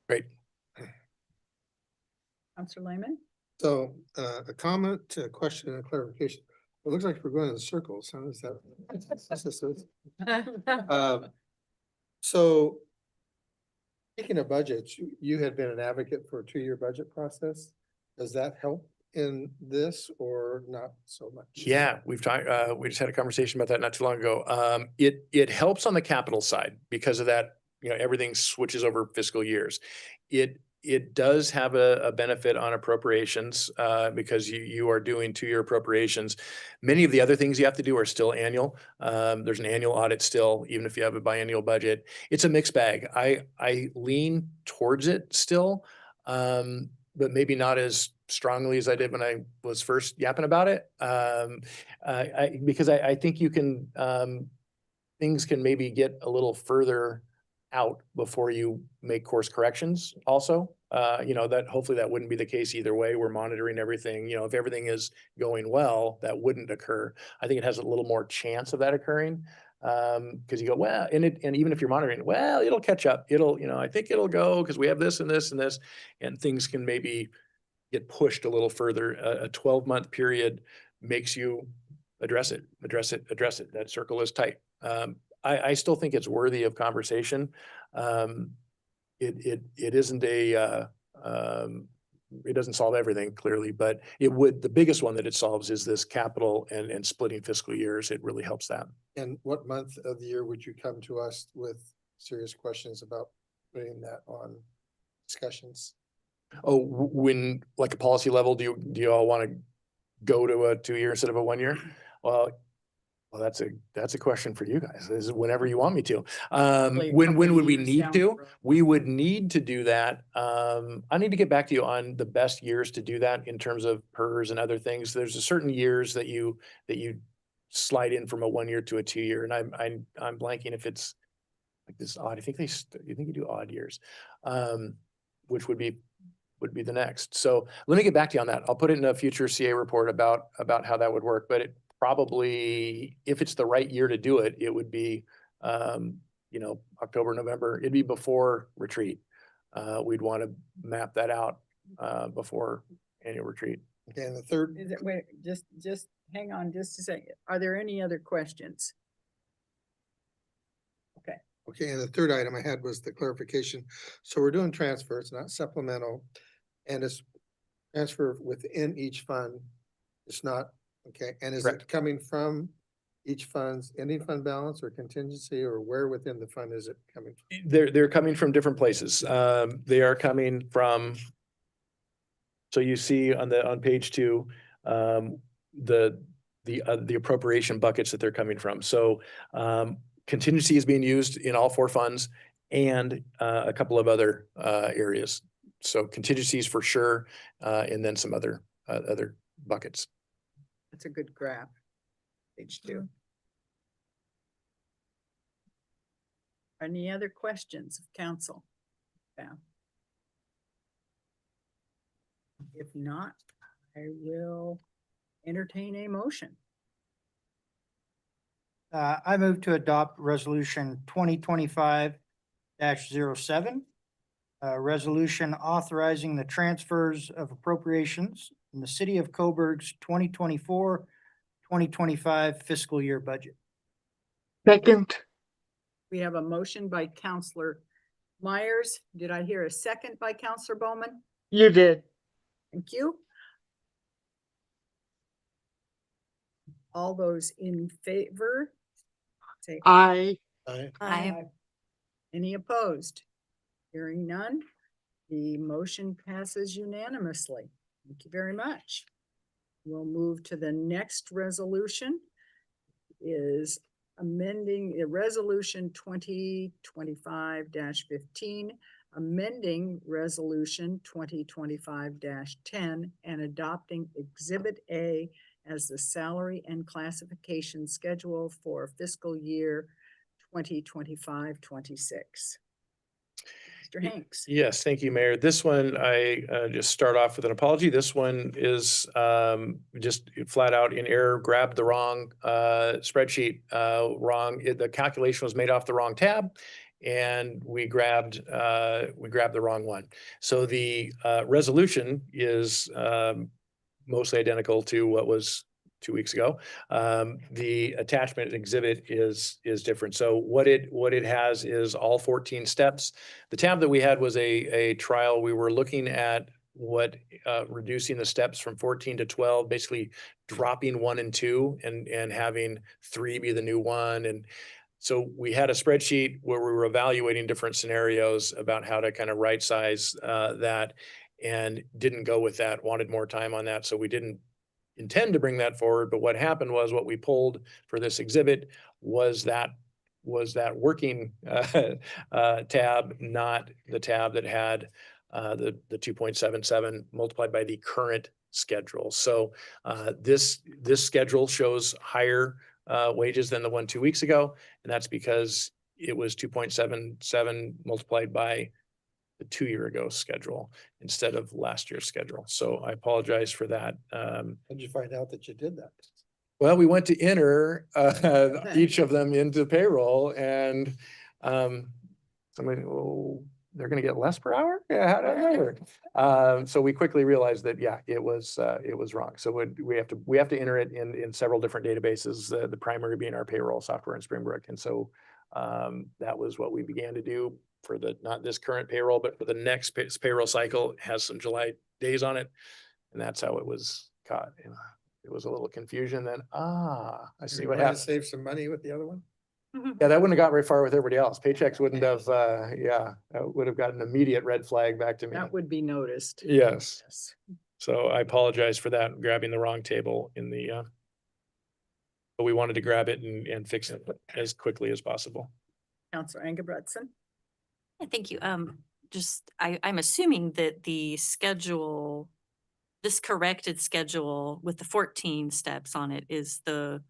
Great. Councilor Lehman? So a comment, a question, and a clarification. It looks like we're going in circles. How is that? So speaking of budgets, you had been an advocate for a 2-year budget process. Does that help in this or not so much? Yeah, we've talked, we just had a conversation about that not too long ago. It helps on the capital side because of that, you know, everything switches over fiscal years. It does have a benefit on appropriations because you are doing 2-year appropriations. Many of the other things you have to do are still annual. There's an annual audit still, even if you have a biennial budget. It's a mixed bag. I lean towards it still, but maybe not as strongly as I did when I was first yapping about it. Because I think you can, things can maybe get a little further out before you make course corrections also. You know, that hopefully that wouldn't be the case either way. We're monitoring everything. You know, if everything is going well, that wouldn't occur. I think it has a little more chance of that occurring. Because you go, well, and even if you're monitoring, well, it'll catch up. It'll, you know, I think it'll go because we have this and this and this, and things can maybe get pushed a little further. A 12-month period makes you address it. That circle is tight. I still think it's worthy of conversation. It isn't it doesn't solve everything clearly, but the biggest one that it solves is this capital and splitting fiscal years. It really helps that. And what month of the year would you come to us with serious questions about putting that on discussions? Oh, when, like a policy level, do you all want to go to a 2-year instead of a 1-year? Well, that's a question for you guys. This is whenever you want me to. Probably a When couple would we years need down the to? road. We would need to do that. I need to get back to you on the best years to do that in terms of PERS and other things. There's a certain years that you slide in from a 1-year to a 2-year, and I'm blanking if it's like this odd. I think you think you do odd years, which would be the next. So let me get back to you on that. I'll put it in a future CA report about how that would work, but it probably, if it's the right year to do it, it would be, October, November. It'd be before retreat. We'd want to map that out, before annual retreat. Okay, and the third, Is it, wait, just hang on just a second. Are there any other questions? okay, and the third item I had was the clarification. So we're doing transfers, not supplemental, and it's transfer within each fund. It's not, okay, and is it Correct. coming from each fund's ending fund balance or contingency, or where within the fund is it coming from? They're coming from different places. They are coming from, so you see on page 2, the appropriation buckets that they're coming from. So, contingency is being used in all 4 funds and, a couple of other, areas. So contingencies for sure, and then some other buckets. That's a good graph. Page 2. Any other questions of council? Yeah. If not, I will entertain a motion. I move to adopt resolution 2025-07. A resolution authorizing the transfers of appropriations in the city of Coburg's 2024-2025 fiscal year budget. Second, We have a motion by Counselor Myers. Did I hear a second by Counselor Bowman? you did. Thank you. All those in favor? Say I, Aye. Any opposed? Hearing none, the motion passes unanimously. Thank you very much. We'll move to the next resolution. Is amending a resolution 2025-15, amending resolution 2025-10, and adopting Exhibit A as the salary and classification schedule for fiscal year 2025-26. Mr. Hanks. Yes, thank you, Mayor. This one, I just start off with an apology. This one is just flat out in error, grabbed the wrong spreadsheet, wrong. The calculation was made off the wrong tab, and we grabbed the wrong one. So the resolution is mostly identical to what was 2 weeks ago. The attachment exhibit is different. So what it has is all 14 steps. The tab that we had was a trial. We were looking at what reducing the steps from 14 to 12, basically dropping 1 and 2 and having 3 be the new 1. And so we had a spreadsheet where we were evaluating different scenarios about how to kind of right size that, and didn't go with that, wanted more time on that. So we didn't intend to bring that forward, but what happened was what we pulled for this exhibit was that working tab, not the tab that had the 2.77 multiplied by the current schedule. So this schedule shows higher wages than the one 2 weeks ago, and that's because it was 2.77 multiplied by the 2 year ago schedule instead of last year's schedule. So I apologize for that. how'd you find out that you did that? Well, we went to enter each of them into payroll, and somebody, oh, they're gonna get less per hour? Yeah, how did that work? So we quickly realized that, yeah, it was wrong. So we have to enter it in several different databases, the primary being our payroll software in Springbrook. And so That was what we began to do for the, not this current payroll, but for the next payroll cycle. It has some July days on it. And that's how it was caught. And it was a little confusion then. I see what Trying to happened. Save some money with the other one? Yeah, that wouldn't have got very far with everybody else. Paychecks wouldn't have, that would have gotten an immediate red flag back to me. That would be noticed. Yes. Yes. So I apologize for that, grabbing the wrong table in the, but we wanted to grab it and fix it as quickly as possible. Counselor Engebretson? Yeah, thank you. I'm assuming that the schedule, this corrected schedule with the 14 steps on it is the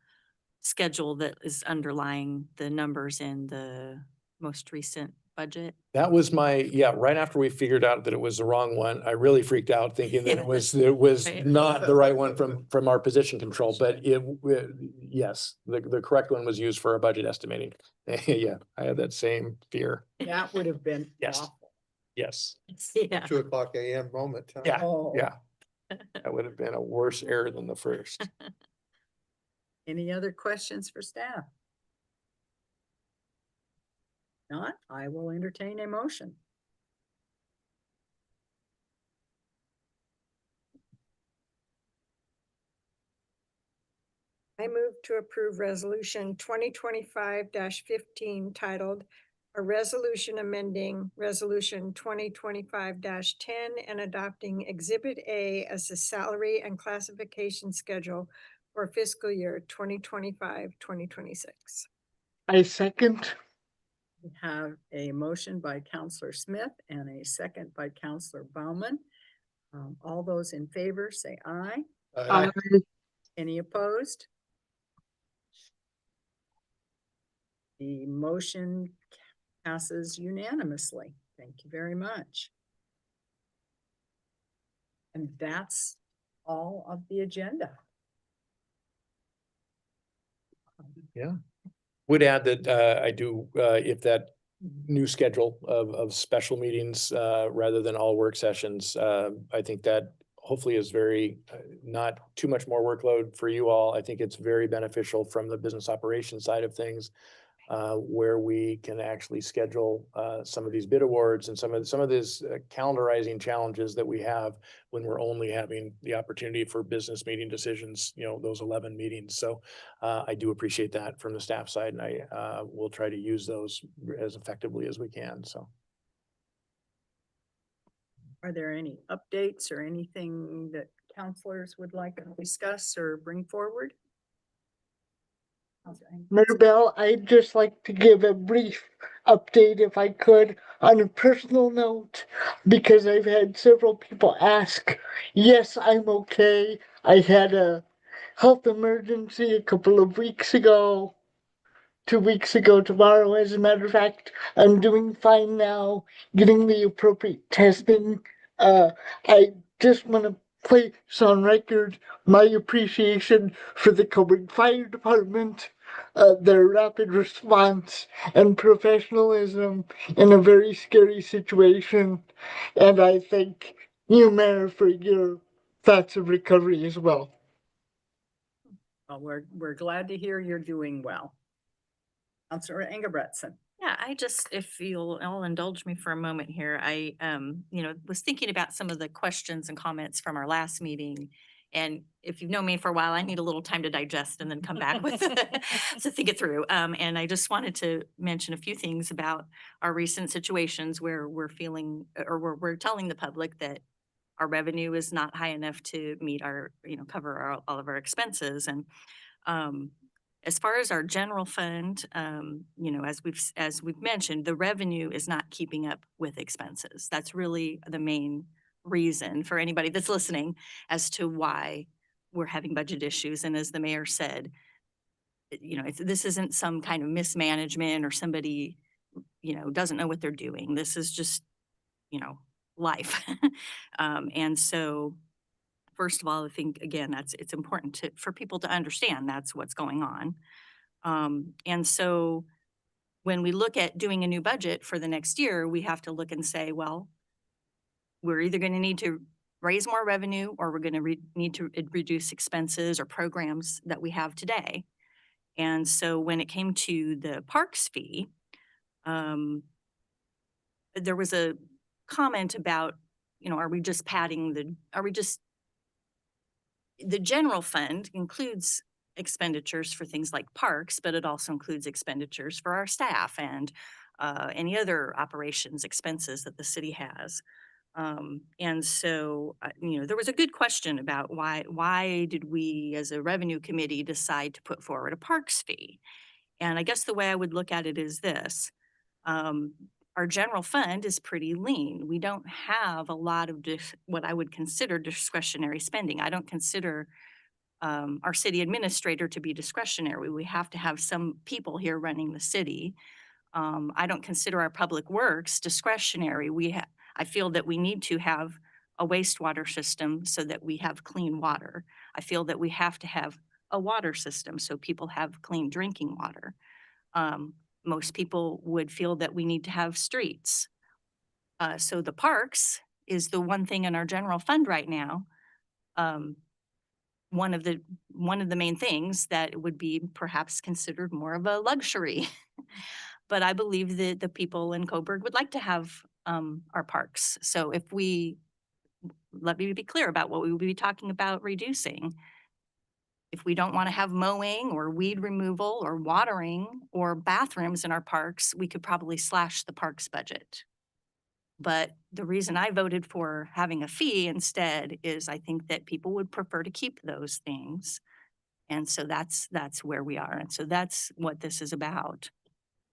schedule that is underlying the numbers in the most recent budget. That was right after we figured out that it was the wrong one, I really freaked out thinking that it was Right. not the right one from our position control, but yes, the correct one was used for our budget estimating. Yeah, I had that same fear. That would have been Yes. awful. Yes, Yeah. 2:00 AM moment. huh? Yeah. Oh. yeah. That would have been a worse error than the first. Any other questions for staff? Not, I will entertain a motion. I move to approve resolution 2025-15 titled "A Resolution Amending Resolution 2025-10 and Adopting Exhibit A as the Salary and Classification Schedule for Fiscal Year 2025-2026. I second. We have a motion by Counselor Smith and a second by Counselor Bauman. All those in favor say aye. Uh, Any opposed? The motion passes unanimously. Thank you very much. And that's all of the agenda. Would add that I do, if that new schedule of special meetings rather than all work sessions, I think that hopefully is very, not too much more workload for you all. I think it's very beneficial from the business operations side of things, where we can actually schedule some of these bid awards and some of these calendarizing challenges that we have when we're only having the opportunity for business meeting decisions, those 11 meetings. So I do appreciate that from the staff side, and I will try to use those as effectively as we can. So. Are there any updates or anything that counselors would like to discuss or bring forward? Maribel, I'd just like to give a brief update if I could on a personal note, because I've had several people ask. Yes, I'm okay. I had a health emergency a couple of weeks ago. 2 weeks ago tomorrow, as a matter of fact. I'm doing fine now, getting the appropriate testing. I just want to place on record my appreciation for the Coburg Fire Department, their rapid response and professionalism in a very scary situation. And I thank you, Mayor, for your thoughts of recovery as well. Well, we're glad to hear you're doing well. Counselor Engebretson. Yeah, if you'll all indulge me for a moment here, I, was thinking about some of the questions and comments from our last meeting. And if you've known me for a while, I need a little time to digest and then come back with, to think it through. And I just wanted to mention a few things about our recent situations where we're feeling, or we're telling the public that our revenue is not high enough to meet our, cover all of our expenses. And, as far as our general fund, as we've mentioned, the revenue is not keeping up with expenses. That's really the main reason for anybody that's listening as to why we're having budget issues. And as the mayor said, this isn't some kind of mismanagement or somebody, doesn't know what they're doing. This is just, life. And so, first of all, I think, again, it's important for people to understand that's what's going on. And so when we look at doing a new budget for the next year, we have to look and say, well, we're either going to need to raise more revenue or we're going to need to reduce expenses or programs that we have today. And so when it came to the parks fee, there was a comment about, are we just the general fund includes expenditures for things like parks, but it also includes expenditures for our staff and any other operations expenses that the city has. And so, there was a good question about why did we as a revenue committee decide to put forward a parks fee? And I guess the way I would look at it is this. Our general fund is pretty lean. We don't have a lot of what I would consider discretionary spending. I don't consider our city administrator to be discretionary. We have to have some people here running the city. I don't consider our public works discretionary. I feel that we need to have a wastewater system so that we have clean water. I feel that we have to have a water system so people have clean drinking water. Most people would feel that we need to have streets. So the parks is the one thing in our general fund right now. One of the main things that would be perhaps considered more of a luxury. But I believe that the people in Coburg would like to have our parks. So let me be clear about what we will be talking about reducing. If we don't want to have mowing or weed removal or watering or bathrooms in our parks, we could probably slash the parks budget. But the reason I voted for having a fee instead is I think that people would prefer to keep those things. And so that's where we are. And so that's what this is about.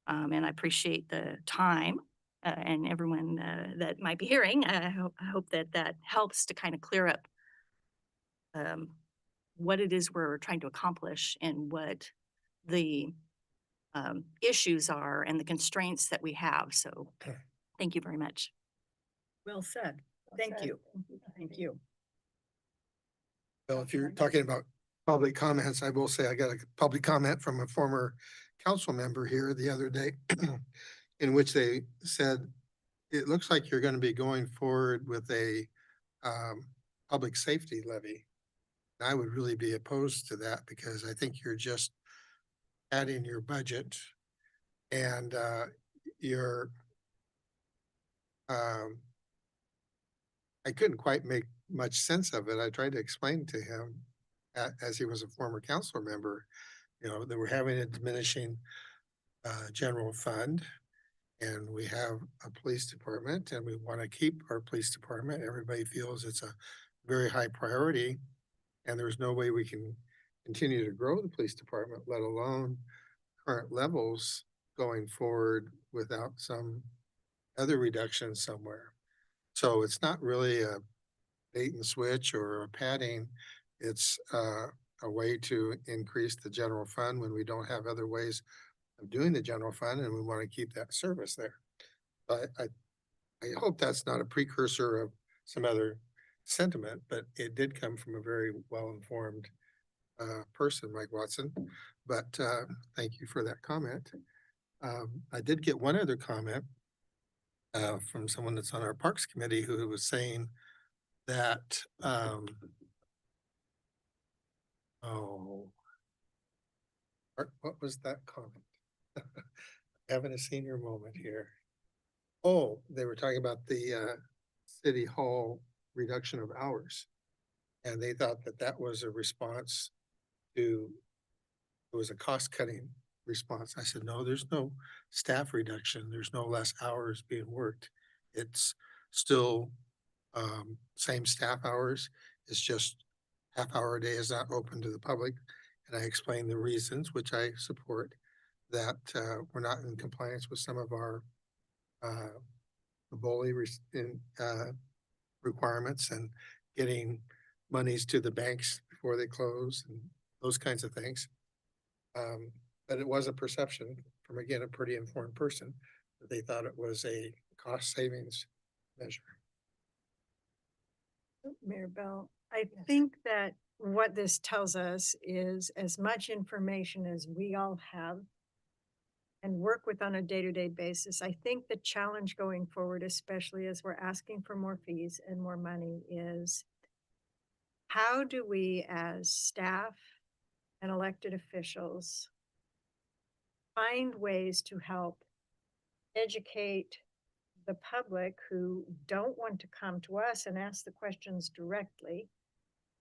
And I appreciate the time and everyone that might be hearing. I hope that helps to kind of clear up what it is we're trying to accomplish and what the issues are and the constraints that we have. So thank you very much. Well said. Thank you. Thank you. Well, if you're talking about public comments, I will say I got a public comment from a former council member here the other day in which they said, it looks like you're going to be going forward with a public safety levy. I would really be opposed to that because I think you're just adding your budget and I couldn't quite make much sense of it. I tried to explain to him as he was a former council member, that we're having a diminishing general fund and we have a police department and we want to keep our police department. Everybody feels it's a very high priority and there's no way we can continue to grow the police department, let alone current levels going forward without some other reduction somewhere. So it's not really a bait and switch or a padding. It's a way to increase the general fund when we don't have other ways of doing the general fund and we want to keep that service there. But I hope that's not a precursor of some other sentiment, but it did come from a very well-informed person, Mike Watson. But thank you for that comment. I did get one other comment from someone that's on our Parks Committee who was saying that, what was that comment? Having a senior moment here. Oh, they were talking about the city hall reduction of hours. And they thought that that was a response to, it was a cost cutting response. I said, no, there's no staff reduction. There's no less hours being worked. It's still same staff hours. It's just half-hour a day is not open to the public. And I explained the reasons, which I support, that we're not in compliance with some of our requirements and getting monies to the banks before they close and those kinds of things. But it was a perception from, again, a pretty informed person that they thought it was a cost savings measure. Mayor Bell, I think that what this tells us is as much information as we all have and work with on a day-to-day basis. I think the challenge going forward, especially as we're asking for more fees and more money, is how do we as staff and elected officials find ways to help educate the public who don't want to come to us and ask the questions directly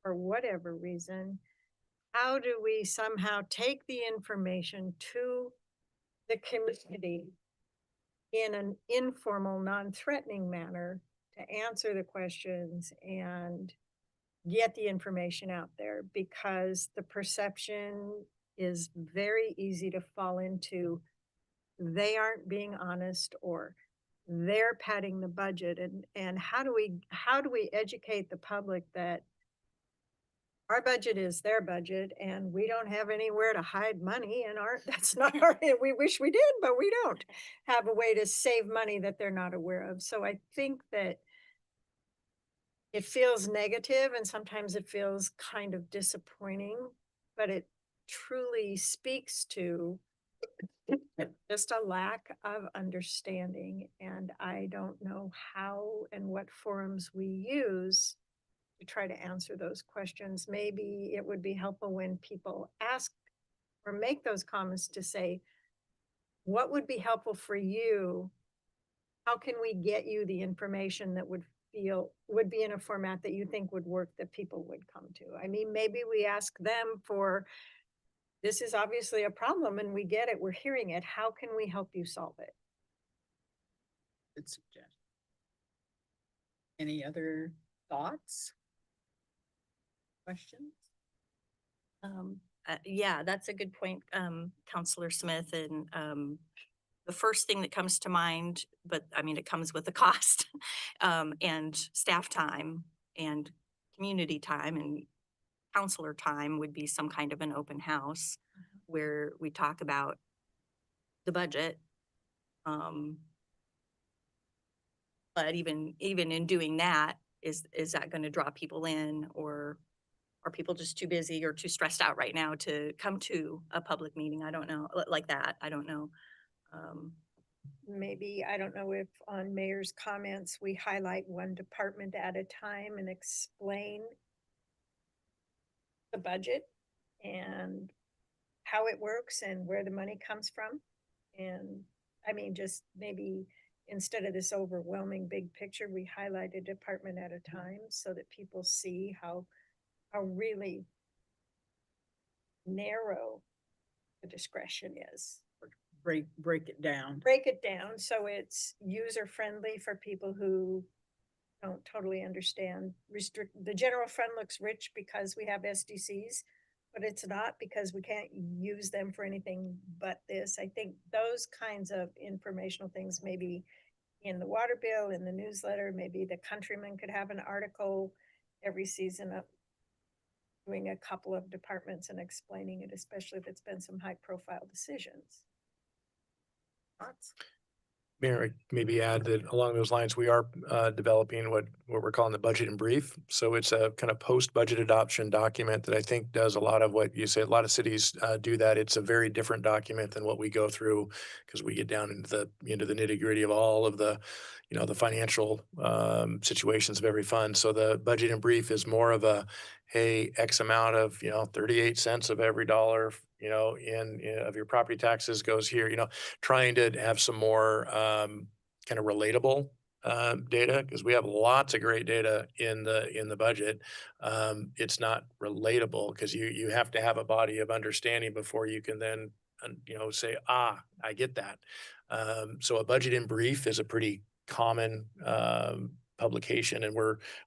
for whatever reason. How do we somehow take the information to the community in an informal, non-threatening manner to answer the questions and get the information out there? Because the perception is very easy to fall into. They aren't being honest, or they're padding the budget. And how do we educate the public that our budget is their budget and we don't have anywhere to hide money, and that's not our, we wish we did, but we don't have a way to save money that they're not aware of. So I think that it feels negative and sometimes it feels kind of disappointing, but it truly speaks to just a lack of understanding. And I don't know how and what forums we use to try to answer those questions. Maybe it would be helpful when people ask or make those comments to say, what would be helpful for you? How can we get you the information that would be in a format that you think would work, that people would come to? I mean, maybe we ask them for, this is obviously a problem and we get it, we're hearing it. How can we help you solve it? Good suggestion. Any other thoughts? Questions? Yeah, that's a good point, Counselor Smith. And the first thing that comes to mind, but I mean, it comes with a cost, and staff time and community time and counselor time would be some kind of an open house where we talk about the budget. But even in doing that, is that going to draw people in, or are people just too busy or too stressed out right now to come to a public meeting? I don't know, like that. I don't know. Maybe, I don't know if on mayor's comments, we highlight one department at a time and explain the budget and how it works and where the money comes from. And I mean, just maybe instead of this overwhelming big picture, we highlight a department at a time so that people see how really narrow the discretion is. Break it down. Break it down so it's user friendly for people who don't totally understand. The general fund looks rich because we have SDCs, but it's not because we can't use them for anything but this. I think those kinds of informational things, maybe in the water bill, in the newsletter, maybe the Countryman could have an article every season of doing a couple of departments and explaining it, especially if it's been some high profile decisions. Thoughts? Mayor, I'd maybe add that along those lines, we are developing what we're calling the budget in brief. So it's a kind of post-budget adoption document that I think does a lot of what you say. A lot of cities do that. It's a very different document than what we go through, because we get down into the nitty-gritty of all of the, the financial situations of every fund. So the budget in brief is more of a, hey, X amount of, 38 cents of every dollar, of your property taxes goes here, trying to have some more kind of relatable data, because we have lots of great data in the budget. It's not relatable because you have to have a body of understanding before you can then say, I get that. So a budget in brief is a pretty common publication, and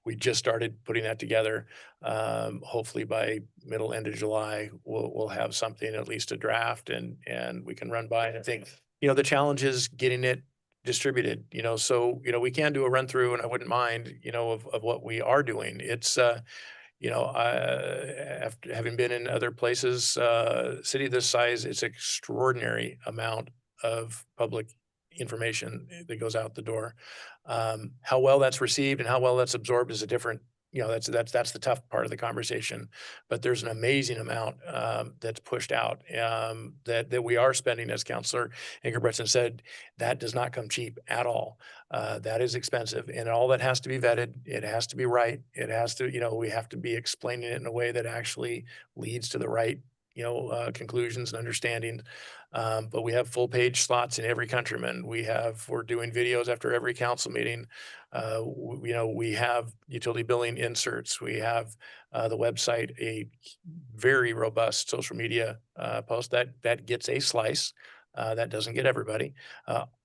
we just started putting that together. Hopefully by end of July, we'll have something, at least a draft, and we can run by it. I think, the challenge is getting it distributed, so, we can do a run through, and I wouldn't mind, of what we are doing. It's, after having been in other places, city this size, it's extraordinary amount of public information that goes out the door. How well that's received and how well that's absorbed is a different, that's the tough part of the conversation. But there's an amazing amount that's pushed out that we are spending, as Councilor Ingerbretson said. That does not come cheap at all. That is expensive, and all that has to be vetted. It has to be right. It has to, we have to be explaining it in a way that actually leads to the right conclusions and understanding. But we have full page slots in every countryman. We're doing videos after every council meeting. We have utility billing inserts. We have the website, a very robust social media post that gets a slice. That doesn't get everybody.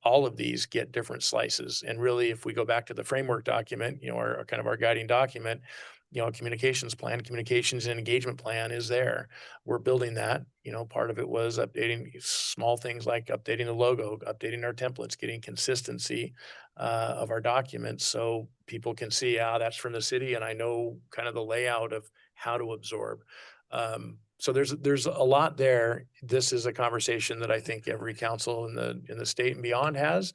All of these get different slices. And really, if we go back to the framework document, our kind of our guiding document, a communications plan, communications and engagement plan is there. We're building that. Part of it was updating small things like updating the logo, updating our templates, getting consistency of our documents so people can see, that's from the city, and I know kind of the layout of how to absorb. So there's a lot there. This is a conversation that I think every council in the state and beyond has.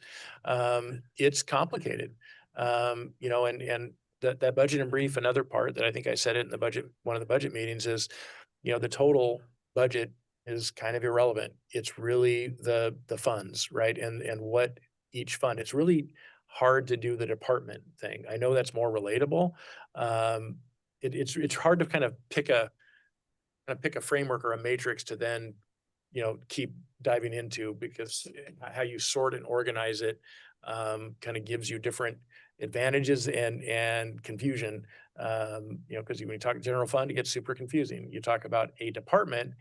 It's complicated, and that budget and brief, another part that I think I said it in the budget, one of the budget meetings is, the total budget is kind of irrelevant. It's really the funds, right? And what each fund, it's really hard to do the department thing. I know that's more relatable. It's hard to kind of pick a framework or a matrix to then, keep diving into, because how you sort and organize it kind of gives you different advantages and confusion. Because when you talk general fund, it gets super confusing. You talk about a department,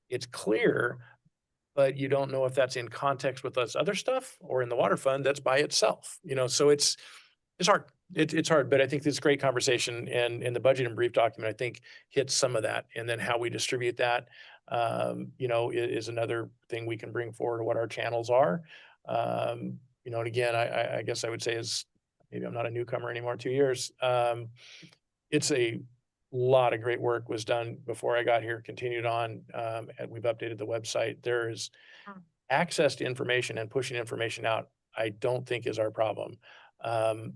it's clear, but you don't know if that's in context with this other stuff or in the water fund that's by itself. So it's hard. It's hard, but I think this great conversation and in the budget and brief document, I think hits some of that. And then how we distribute that, is another thing we can bring forward, what our channels are. And again, I guess I would say is, maybe I'm not a newcomer anymore, 2 years. It's a lot of great work was done before I got here, continued on, and we've updated the website. There is access to information and pushing information out, I don't think is our problem.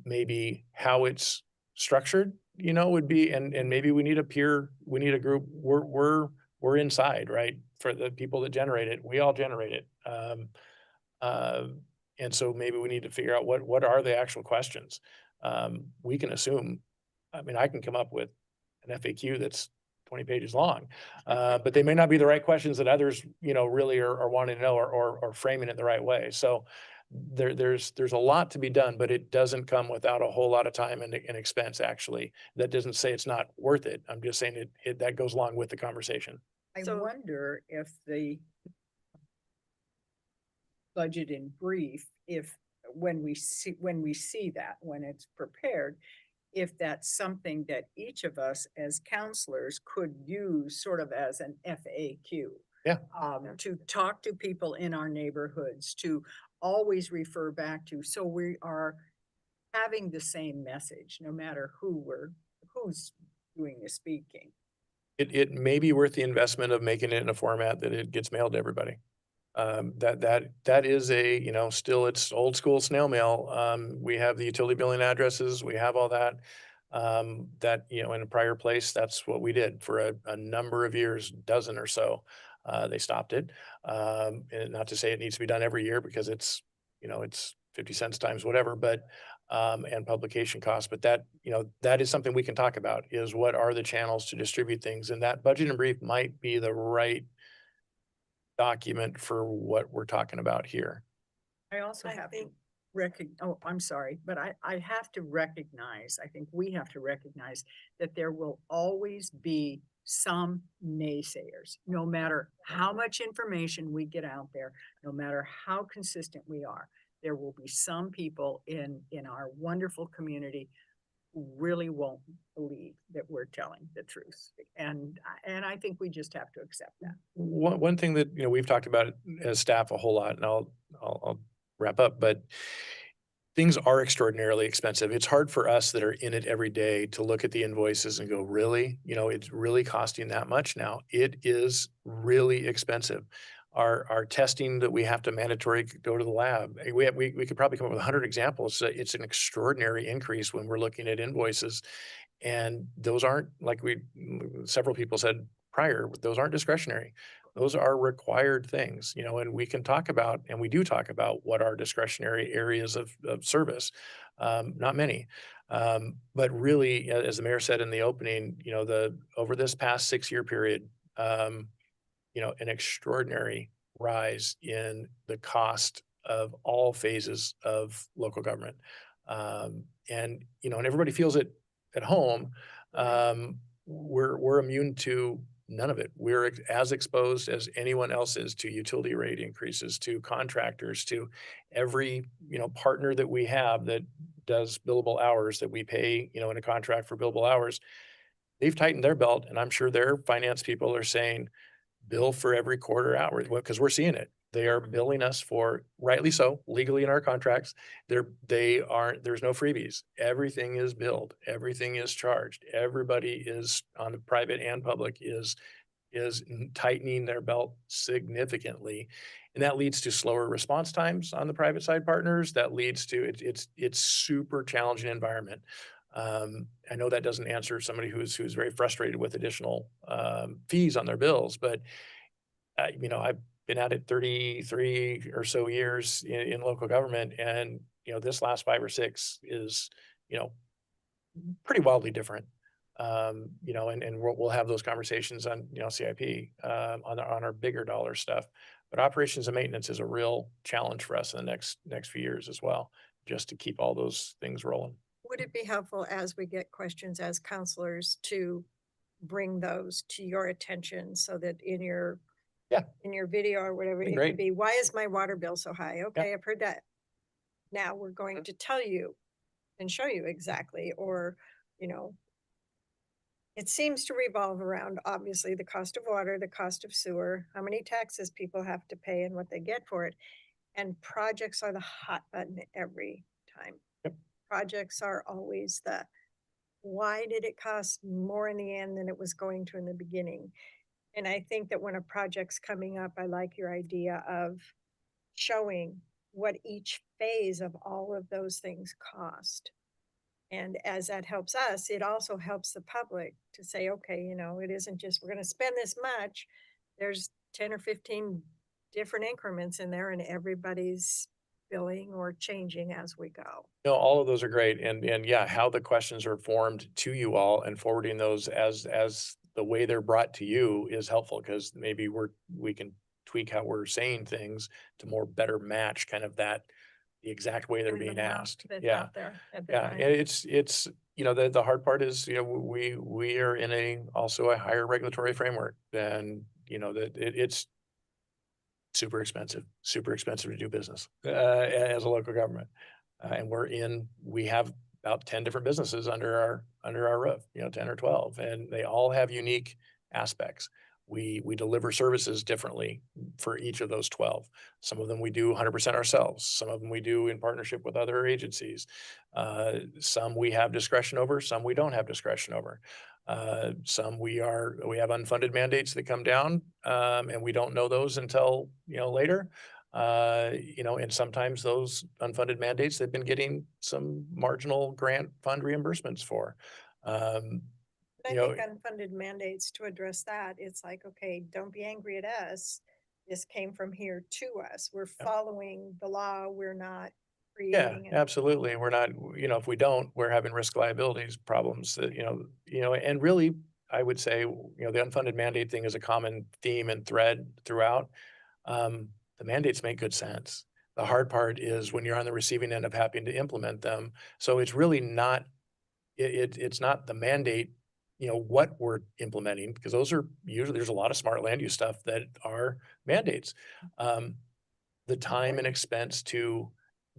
Maybe how it's structured, would be, and maybe we need a group. We're inside, right? For the people that generate it, we all generate it. And so maybe we need to figure out what are the actual questions. We can assume, I can come up with an FAQ that's 20 pages long, but they may not be the right questions that others, really are wanting to know or framing it the right way. So there's a lot to be done, but it doesn't come without a whole lot of time and expense, actually. That doesn't say it's not worth it. I'm just saying that goes along with the conversation. I So- wonder if the budget in brief, when we see that, when it's prepared, if that's something that each of us as counselors could use sort of as an FAQ. Yeah. To talk to people in our neighborhoods, to always refer back to, so we are having the same message, no matter who's doing the speaking. It may be worth the investment of making it in a format that it gets mailed to everybody. That is still it's old school snail mail. We have the utility billing addresses, we have all that. In a prior place, that's what we did for a number of years, dozen or so. They stopped it. And not to say it needs to be done every year, because it's 50 cents times whatever, but and publication costs. But that is something we can talk about, is what are the channels to distribute things, and that budget and brief might be the right document for what we're talking about here. I also I have to think- I'm sorry, but I have to recognize, I think we have to recognize that there will always be some naysayers, no matter how much information we get out there, no matter how consistent we are. There will be some people in our wonderful community who really won't believe that we're telling the truth. And I think we just have to accept that. One thing that, we've talked about as staff a whole lot, and I'll wrap up, but things are extraordinarily expensive. It's hard for us that are in it every day to look at the invoices and go, really? It's really costing that much now. It is really expensive. Our testing that we have to mandatory go to the lab. We could probably come up with 100 examples. It's an extraordinary increase when we're looking at invoices. And those aren't, like several people said prior, those aren't discretionary. Those are required things, and we can talk about, and we do talk about, what are discretionary areas of service. Not many. But really, as the mayor said in the opening, over this past 6-year period, an extraordinary rise in the cost of all phases of local government. And everybody feels it at home. We're immune to none of it. We're as exposed as anyone else is to utility rate increases, to contractors, to every, partner that we have that does billable hours that we pay, in a contract for billable hours. They've tightened their belt, and I'm sure their finance people are saying, bill for every quarter hour, because we're seeing it. They are billing us for, rightly so, legally in our contracts. There's no freebies. Everything is billed. Everything is charged. Everybody is, on the private and public, is tightening their belt significantly. And that leads to slower response times on the private side partners. That leads to, it's super challenging environment. I know that doesn't answer somebody who's very frustrated with additional fees on their bills, but I've been at it 33 or so years in local government, and this last 5 or 6 is pretty wildly different. And we'll have those conversations on CIP on our bigger dollar stuff. But operations and maintenance is a real challenge for us in the next few years as well, just to keep all those things rolling. Would it be helpful as we get questions as counselors to bring those to your attention so that in your video or whatever, Be it great. could be, why is my water bill so high? Okay, I've heard that. Now we're going to tell you and show you exactly, or, it seems to revolve around, obviously, the cost of water, the cost of sewer, how many taxes people have to pay and what they get for it. And projects are the hot button every time. Yep. Projects are always why did it cost more in the end than it was going to in the beginning? And I think that when a project's coming up, I like your idea of showing what each phase of all of those things cost. And as that helps us, it also helps the public to say, okay, it isn't just, we're going to spend this much. There's 10 or 15 different increments in there, and everybody's billing or changing as we go. No, all of those are great. And yeah, how the questions are formed to you all and forwarding those as the way they're brought to you is helpful, because maybe we can tweak how we're saying things to more better match kind of the exact way they're Word of being mouth asked. that's Yeah. out there at the Yeah. time. And it's, the hard part is, we are in also a higher regulatory framework than, that it's super expensive to do business as a local government. And we have about 10 different businesses under our roof, 10 or 12, and they all have unique aspects. We deliver services differently for each of those 12. Some of them we do 100% ourselves. Some of them we do in partnership with other agencies. Some we have discretion over, some we don't have discretion over. Some we have unfunded mandates that come down, and we don't know those until, later. And sometimes those unfunded mandates, they've been getting some marginal grant fund reimbursements for. I think unfunded mandates, to address that, it's like, okay, don't be angry at us. This came from here to us. We're following the law. We're not Yeah, creating. absolutely. We're not, if we don't, we're having risk liabilities problems that, and really, I would say, the unfunded mandate thing is a common theme and thread throughout. The mandates make good sense. The hard part is when you're on the receiving end of having to implement them. So it's really not, it's not the mandate, what we're implementing, because those are usually, there's a lot of smart land use stuff that are mandates. The time and expense to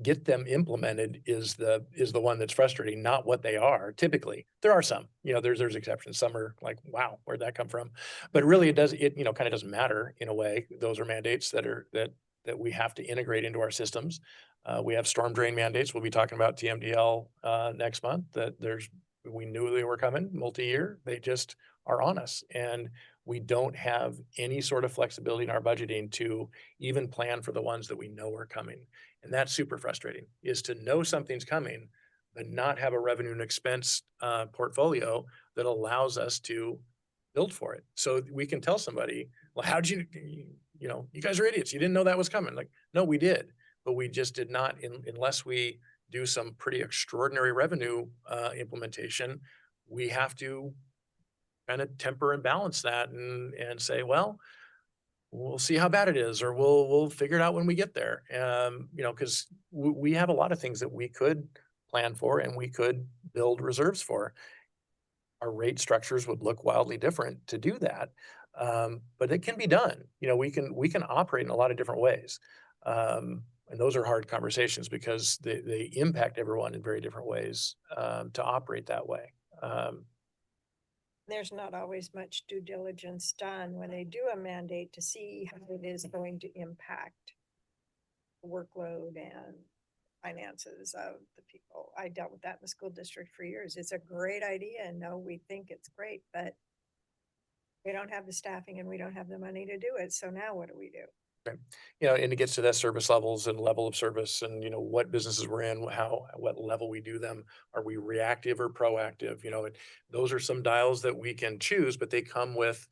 get them implemented is the one that's frustrating, not what they are. Typically, there are some, there's exceptions. Some are like, wow, where'd that come from? But really it kind of doesn't matter in a way. Those are mandates that we have to integrate into our systems. We have storm drain mandates. We'll be talking about TMDL next month. We knew they were coming multi-year. They just are on us, and we don't have any sort of flexibility in our budgeting to even plan for the ones that we know are coming. And that's super frustrating, is to know something's coming, but not have a revenue and expense portfolio that allows us to build for it. So we can tell somebody, well, how'd you guys are idiots. You didn't know that was coming. Like, no, we did, but we just did not, unless we do some pretty extraordinary revenue implementation, we have to kind of temper and balance that and say, well, we'll see how bad it is, or we'll figure it out when we get there. You know, because we have a lot of things that we could plan for and we could build reserves for. Our rate structures would look wildly different to do that. But it can be done. You know, we can operate in a lot of different ways. And those are hard conversations because they impact everyone in very different ways, to operate that way. There's not always much due diligence done when they do a mandate to see how it is going to impact workload and finances of the people. I dealt with that in the school district for years. It's a great idea and no, we think it's great, but we don't have the staffing and we don't have the money to do it. So now what do we do? You know, and it gets to that service levels and level of service and, you know, what businesses we're in, what level we do them. Are we reactive or proactive? You know, those are some dials that we can choose, but they come with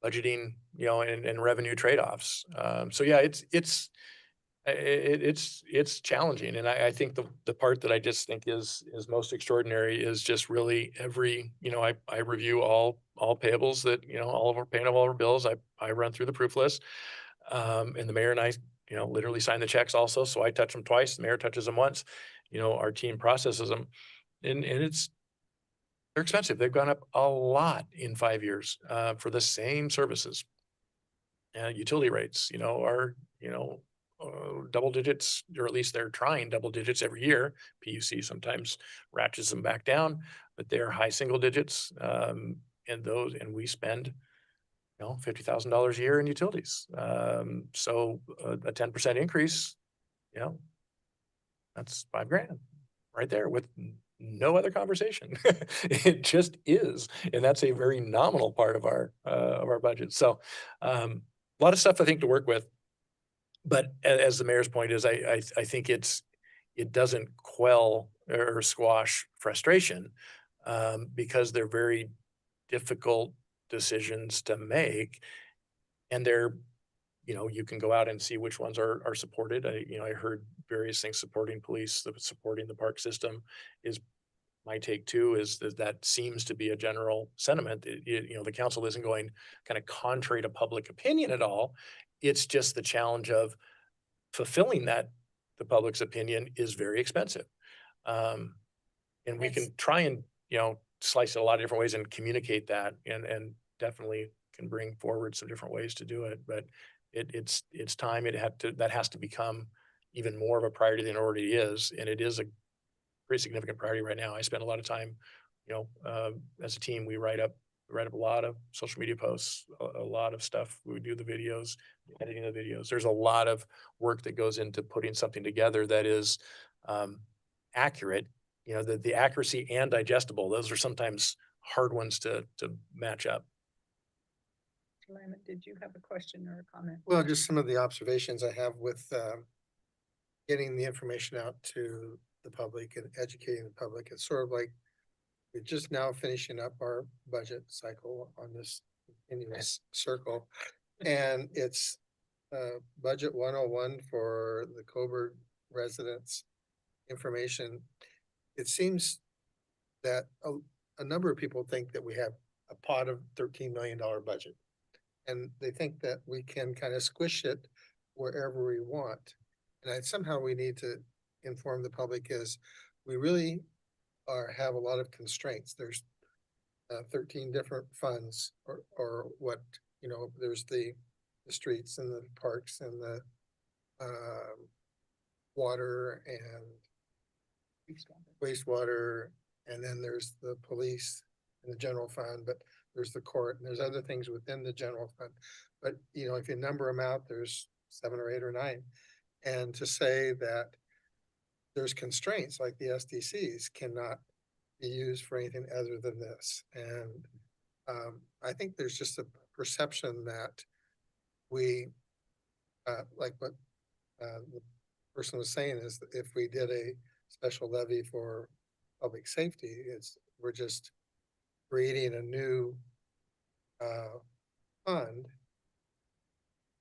budgeting, you know, and revenue trade-offs. So yeah, it's challenging. And I think the part that I just think is most extraordinary is just really you know, I review all payables that, you know, all of our paying of all our bills. I run through the proof list. And the mayor and I, you know, literally sign the checks also. So I touch them twice. The mayor touches them once. You know, our team processes them, and they're expensive. They've gone up a lot in 5 years, for the same services. Utility rates, you know, are, you know, double digits, or at least they're trying double digits every year. PUC sometimes ratchets them back down, but they're high single digits. And we spend, you know, $50,000 a year in utilities. So a 10% increase, you know, that's $5,000 right there with no other conversation. It just is, and that's a very nominal part of our budget. So a lot of stuff I think to work with. But as the mayor's point is, I think it doesn't quell or squash frustration, because they're very difficult decisions to make. And they're, you know, you can go out and see which ones are supported. I heard various things supporting police, supporting the park system is my take too, is that seems to be a general sentiment. You know, the council isn't going kind of contrary to public opinion at all. It's just the challenge of fulfilling the public's opinion is very expensive. And we It's- can try and, you know, slice it a lot of different ways and communicate that and definitely can bring forward some different ways to do it. But it's time that has to become even more of a priority than it already is. And it is a pretty significant priority right now. I spend a lot of time, you know, as a team, we write up a lot of social media posts, a lot of stuff. We do the videos, editing the videos. There's a lot of work that goes into putting something together that is accurate. You know, the accuracy and digestible. Those are sometimes hard ones to match up. Jemima, did you have a question or a comment? Well, just some of the observations I have with getting the information out to the public and educating the public. It's sort of like we're just now finishing up our budget cycle on this continuous circle. And it's budget 101 for the Coburg residents information. It seems that a number of people think that we have a pot of $13 million budget. And they think that we can kind of squish it wherever we want. And somehow we need to inform the public is we really have a lot of constraints. There's 13 different funds or what, you know, there's the streets and the parks and the water and wastewater, and then there's the police and the general fund, but there's the court and there's other things within the general fund. But, you know, if you number them out, there's 7 or 8 or 9. And to say that there's constraints like the SDCs cannot be used for anything other than this. And I think there's just a perception that we, like what the person was saying is that if we did a special levy for public safety, we're just creating a new fund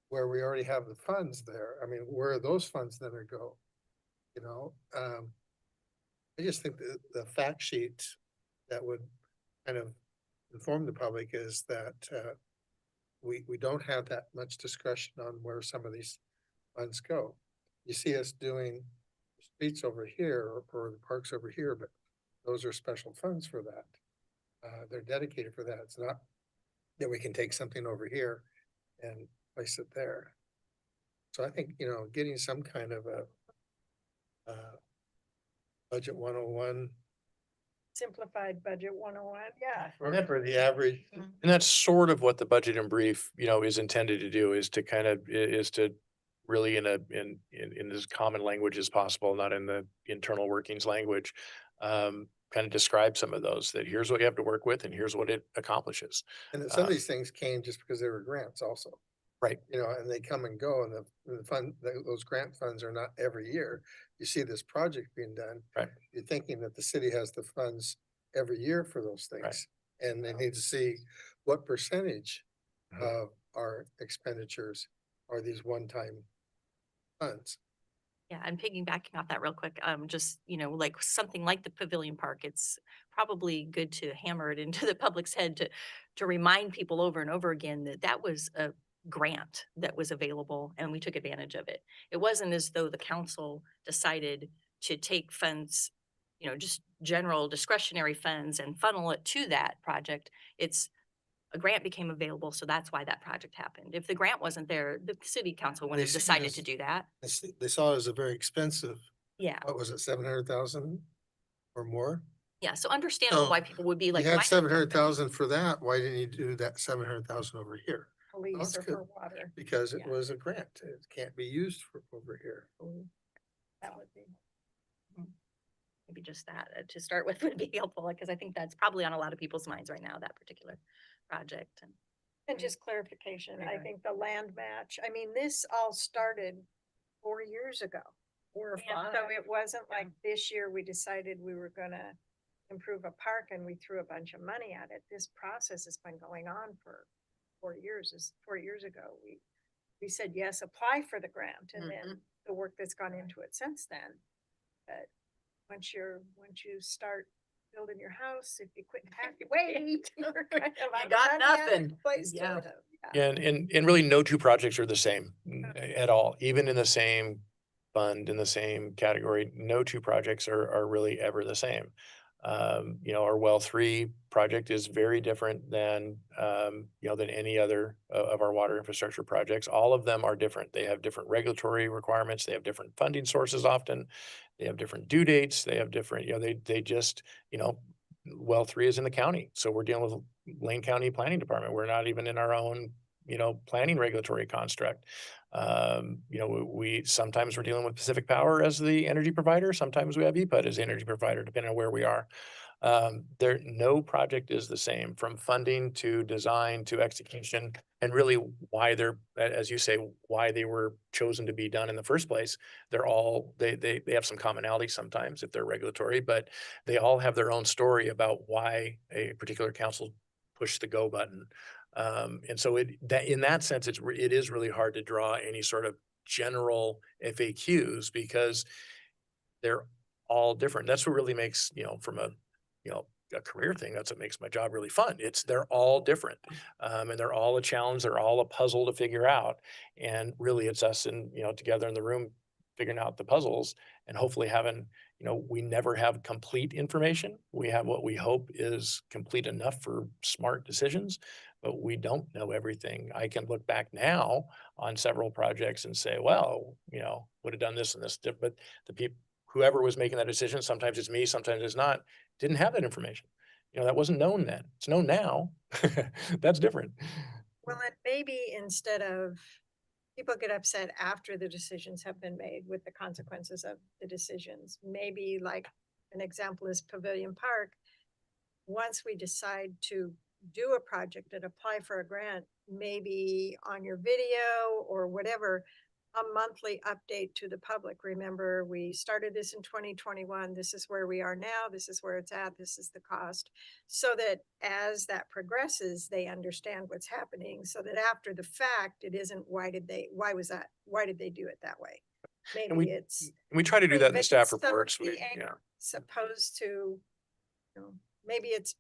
where we already have the funds there. I mean, where are those funds gonna go? You know, I just think that the fact sheet that would kind of inform the public is that we don't have that much discretion on where some of these funds go. You see us doing streets over here or the parks over here, but those are special funds for that. They're dedicated for that. It's not that we can take something over here and place it there. So I think, getting some kind of a budget 101 Simplified budget 101, yeah. for the average. And that's sort of what the budget and brief, is intended to do, is to kind of, is to really in as common language as possible, not in the internal workings language, kind of describe some of those, that here's what you have to work with and here's what it accomplishes. And then some of these things came just because they were grants also. Right. And they come and go, and the fund, those grant funds are not every year. You see this project being done. Right. You're thinking that the city has the funds every year for those things. And they need to see what percentage Mhm. of our expenditures are these one-time funds. Yeah, and piggybacking off that real quick, just, like something like the Pavilion Park, it's probably good to hammer it into the public's head to remind people over and over again that that was a grant that was available and we took advantage of it. It wasn't as though the council decided to take funds, just general discretionary funds and funnel it to that project. It's a grant became available, so that's why that project happened. If the grant wasn't there, the city council wouldn't have see it decided as- to do that. They saw it as a very expensive, Yeah. what was it, 700,000 or more? Yeah, so understandable So, why people would be like. You "Why had did 700,000 for that. Why didn't you do that 700,000 over here? Police that's or good. for water, Because it Yeah. was a grant. It can't be used for over here. that would be. Maybe just that to start with would be helpful, because I think that's probably on a lot of people's minds right now, that particular project. And just clarification, I Right. think the land match, I mean, this all started 4 years ago. 4 or 5. So it wasn't like this year we decided we were gonna improve a park and we threw a bunch of money at it. This process has been going on for 4 years. 4 years ago, we said, yes, apply for the grant, and then the work that's gone into it since then. But once you start building your house, if you quit halfway, you're kind of like, got "Money out of nothing." place to Yeah. live." Yeah. Yeah, and really no two projects are the same at all, even in the same fund, in the same category, no two projects are really ever the same. Our well 3 project is very different than, than any other of our water infrastructure projects. All of them are different. They have different regulatory requirements. They have different funding sources often. They have different due dates. They have different, they just, well 3 is in the county. So we're dealing with Lane County Planning Department. We're not even in our own, planning regulatory construct. We sometimes we're dealing with Pacific Power as the energy provider. Sometimes we have EPUD as the energy provider, depending on where we are. No project is the same, from funding to design to execution, and really why they're, as you say, why they were chosen to be done in the first place. They're all, they have some commonality sometimes if they're regulatory, but they all have their own story about why a particular council pushed the go button. And so in that sense, it is really hard to draw any sort of general FAQs, because they're all different. That's what really makes, from a career thing, that's what makes my job really fun. They're all different. And they're all a challenge. They're all a puzzle to figure out. And really it's us together in the room figuring out the puzzles, and hopefully having, we never have complete information. We have what we hope is complete enough for smart decisions, but we don't know everything. I can look back now on several projects and say, well, would have done this and this, but the people, whoever was making that decision, sometimes it's me, sometimes it's not, didn't have that information. That wasn't known then. It's known now. That's different. Well, and maybe instead of, people get upset after the decisions have been made with the consequences of the decisions. Maybe like an example is Pavilion Park. Once we decide to do a project and apply for a grant, maybe on your video or whatever, a monthly update to the public. Remember, we started this in 2021. This is where we are now. This is where it's at. This is the cost. So that as that progresses, they understand what's happening, so that after the fact, it isn't, why did they do it that way? And Maybe it's we try to do that in the Maybe staff some of reports. the anger supposed to, maybe it's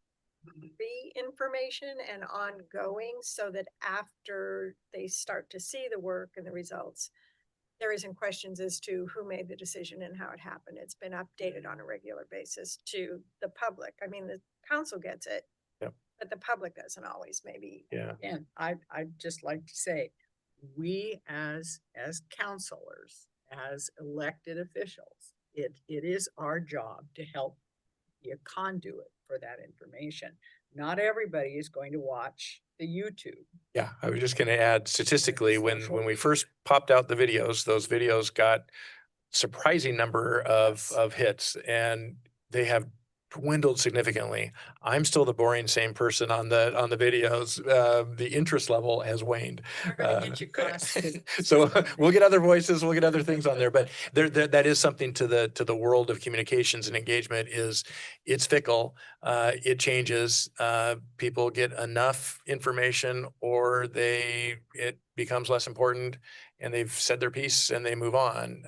pre-information and ongoing so that after they start to see the work and the results, there isn't questions as to who made the decision and how it happened. It's been updated on a regular basis to the public. I mean, the council gets it. Yep. But the public doesn't always maybe. Yeah. And I'd just like to say, we as counselors, as elected officials, it is our job to help be a conduit for that information. Not everybody is going to watch the YouTube. Yeah, I was just gonna add statistically, when we first popped out the videos, those videos got surprising number of hits, and they have dwindled significantly. I'm still the boring same person on the videos. The interest level has waned. We're gonna get you casted. So we'll get other voices, we'll get other things on there, but that is something to the world of communications and engagement. Is it's fickle, it changes, people get enough information or it becomes less important and they've said their piece and they move on.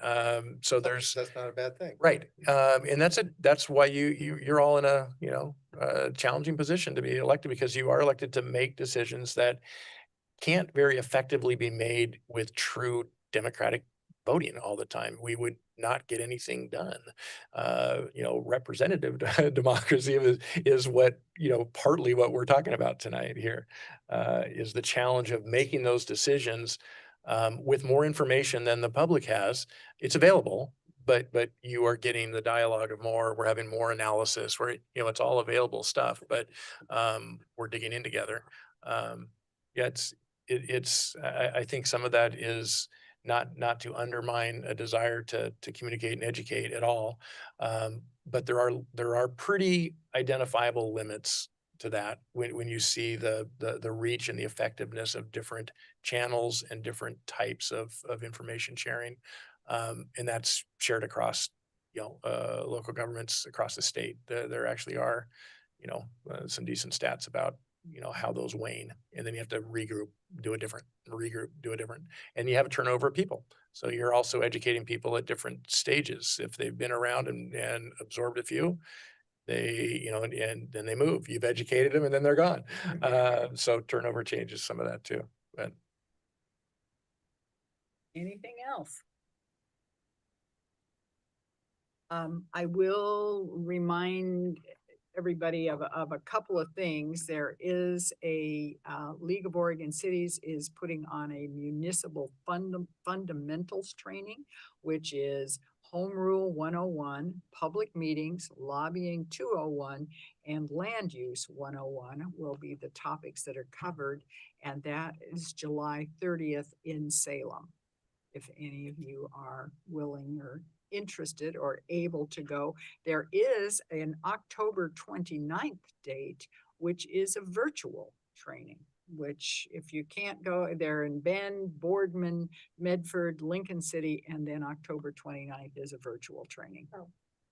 So there's, That's not a bad thing. right. And that's why you're all in a, challenging position to be elected, because you are elected to make decisions that can't very effectively be made with true democratic voting all the time. We would not get anything done. Representative democracy is what, partly what we're talking about tonight here, is the challenge of making those decisions with more information than the public has. It's available, but you are getting the dialogue of more. We're having more analysis where, it's all available stuff, but we're digging in together. Yeah, I think some of that is not to undermine a desire to communicate and educate at all. But there are pretty identifiable limits to that when you see the reach and the effectiveness of different channels and different types of information sharing. And that's shared across, local governments across the state. There actually are, some decent stats about, how those wane, and then you have to regroup, do a different, and you have a turnover of people. So you're also educating people at different stages. If they've been around and absorbed a few, they, and then they move. You've educated them and then they're gone. So turnover changes some of that too, but. Anything else? I will remind everybody of a couple of things. There is a League of Oregon Cities is putting on a municipal fundamentals training, which is Home Rule 101, public meetings, lobbying 201, and land use 101 will be the topics that are covered. And that is July 30th in Salem. If any of you are willing or interested or able to go, there is an October 29th date, which is a virtual training, which if you can't go, they're in Bend, Boardman, Medford, Lincoln City, and then October 29th is a virtual training. Oh.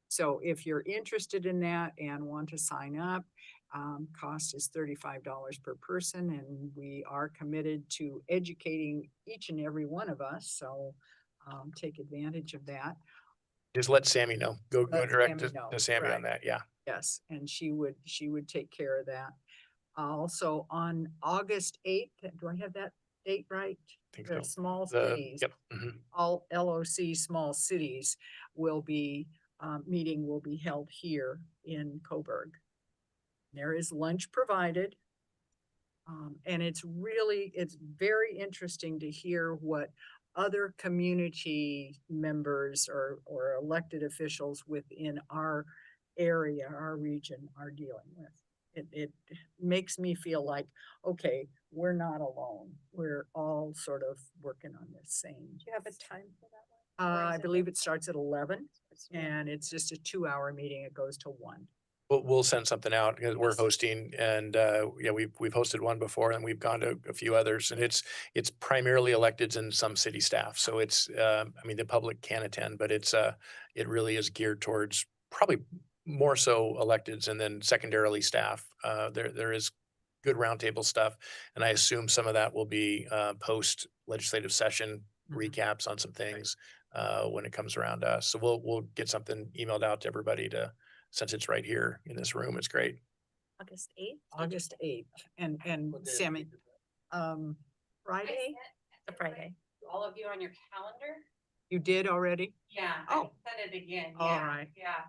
So if you're interested in that and want to sign up, cost is $35 per person, and we are committed to educating each and every one of us. So take advantage of that. Just let Sammy know. Go Let direct Sammy know, to Sammy right. on that. Yeah. Yes, and she would take care of that. Also on August 8th, do I have that date right? I think The so. small cities, Yep. Mhm. all LOC small cities will be, meeting will be held here in Coburg. There is lunch provided. And it's very interesting to hear what other community members or elected officials within our area, our region are dealing with. It makes me feel like, okay, we're not alone. We're all sort of working on this same. Do you have a time for that one? Or I is believe it starts at 11 and it's just a 2-hour meeting. It goes to 1. We'll send something out because we're hosting, and we've hosted one before and we've gone to a few others, and it's primarily electeds and some city staff. So it's the public can attend, but it really is geared towards probably more so electeds and then secondarily staff. There is good roundtable stuff, and I assume some of that will be post legislative session recaps on some things when it comes around to us. So we'll get something emailed out to everybody since it's right here in this room. It's great. August 8th? August 8th. And What day of the Sammy, week is that? Friday, The Friday. All of you on your calendar? you did already? Yeah. I can Set it again. All right. Yeah,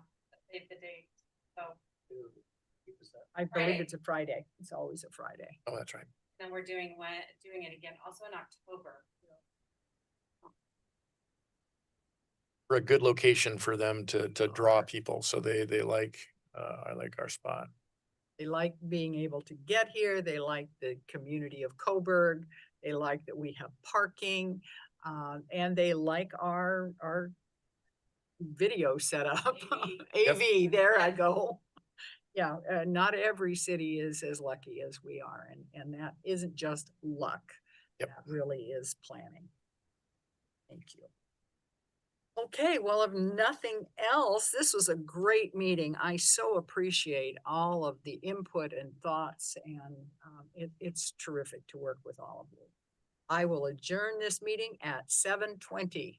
save the date, so. Week is that? I believe Friday. it's a Friday. It's always a Friday. Oh, that's right. Then we're doing it again, also in October. We're a good location for them to draw people. So they like, I like our spot. They like being able to get here. They like the community of Coburg. They like that we have parking. And they like our video setup. Yep. AV, there I go. Yeah, not every city is as lucky as we are, and that isn't just luck. Yep. That really is planning. Thank you. Okay, well, if nothing else, this was a great meeting. I so appreciate all of the input and thoughts, and it's terrific to work with all of you. I will adjourn this meeting at 7:20.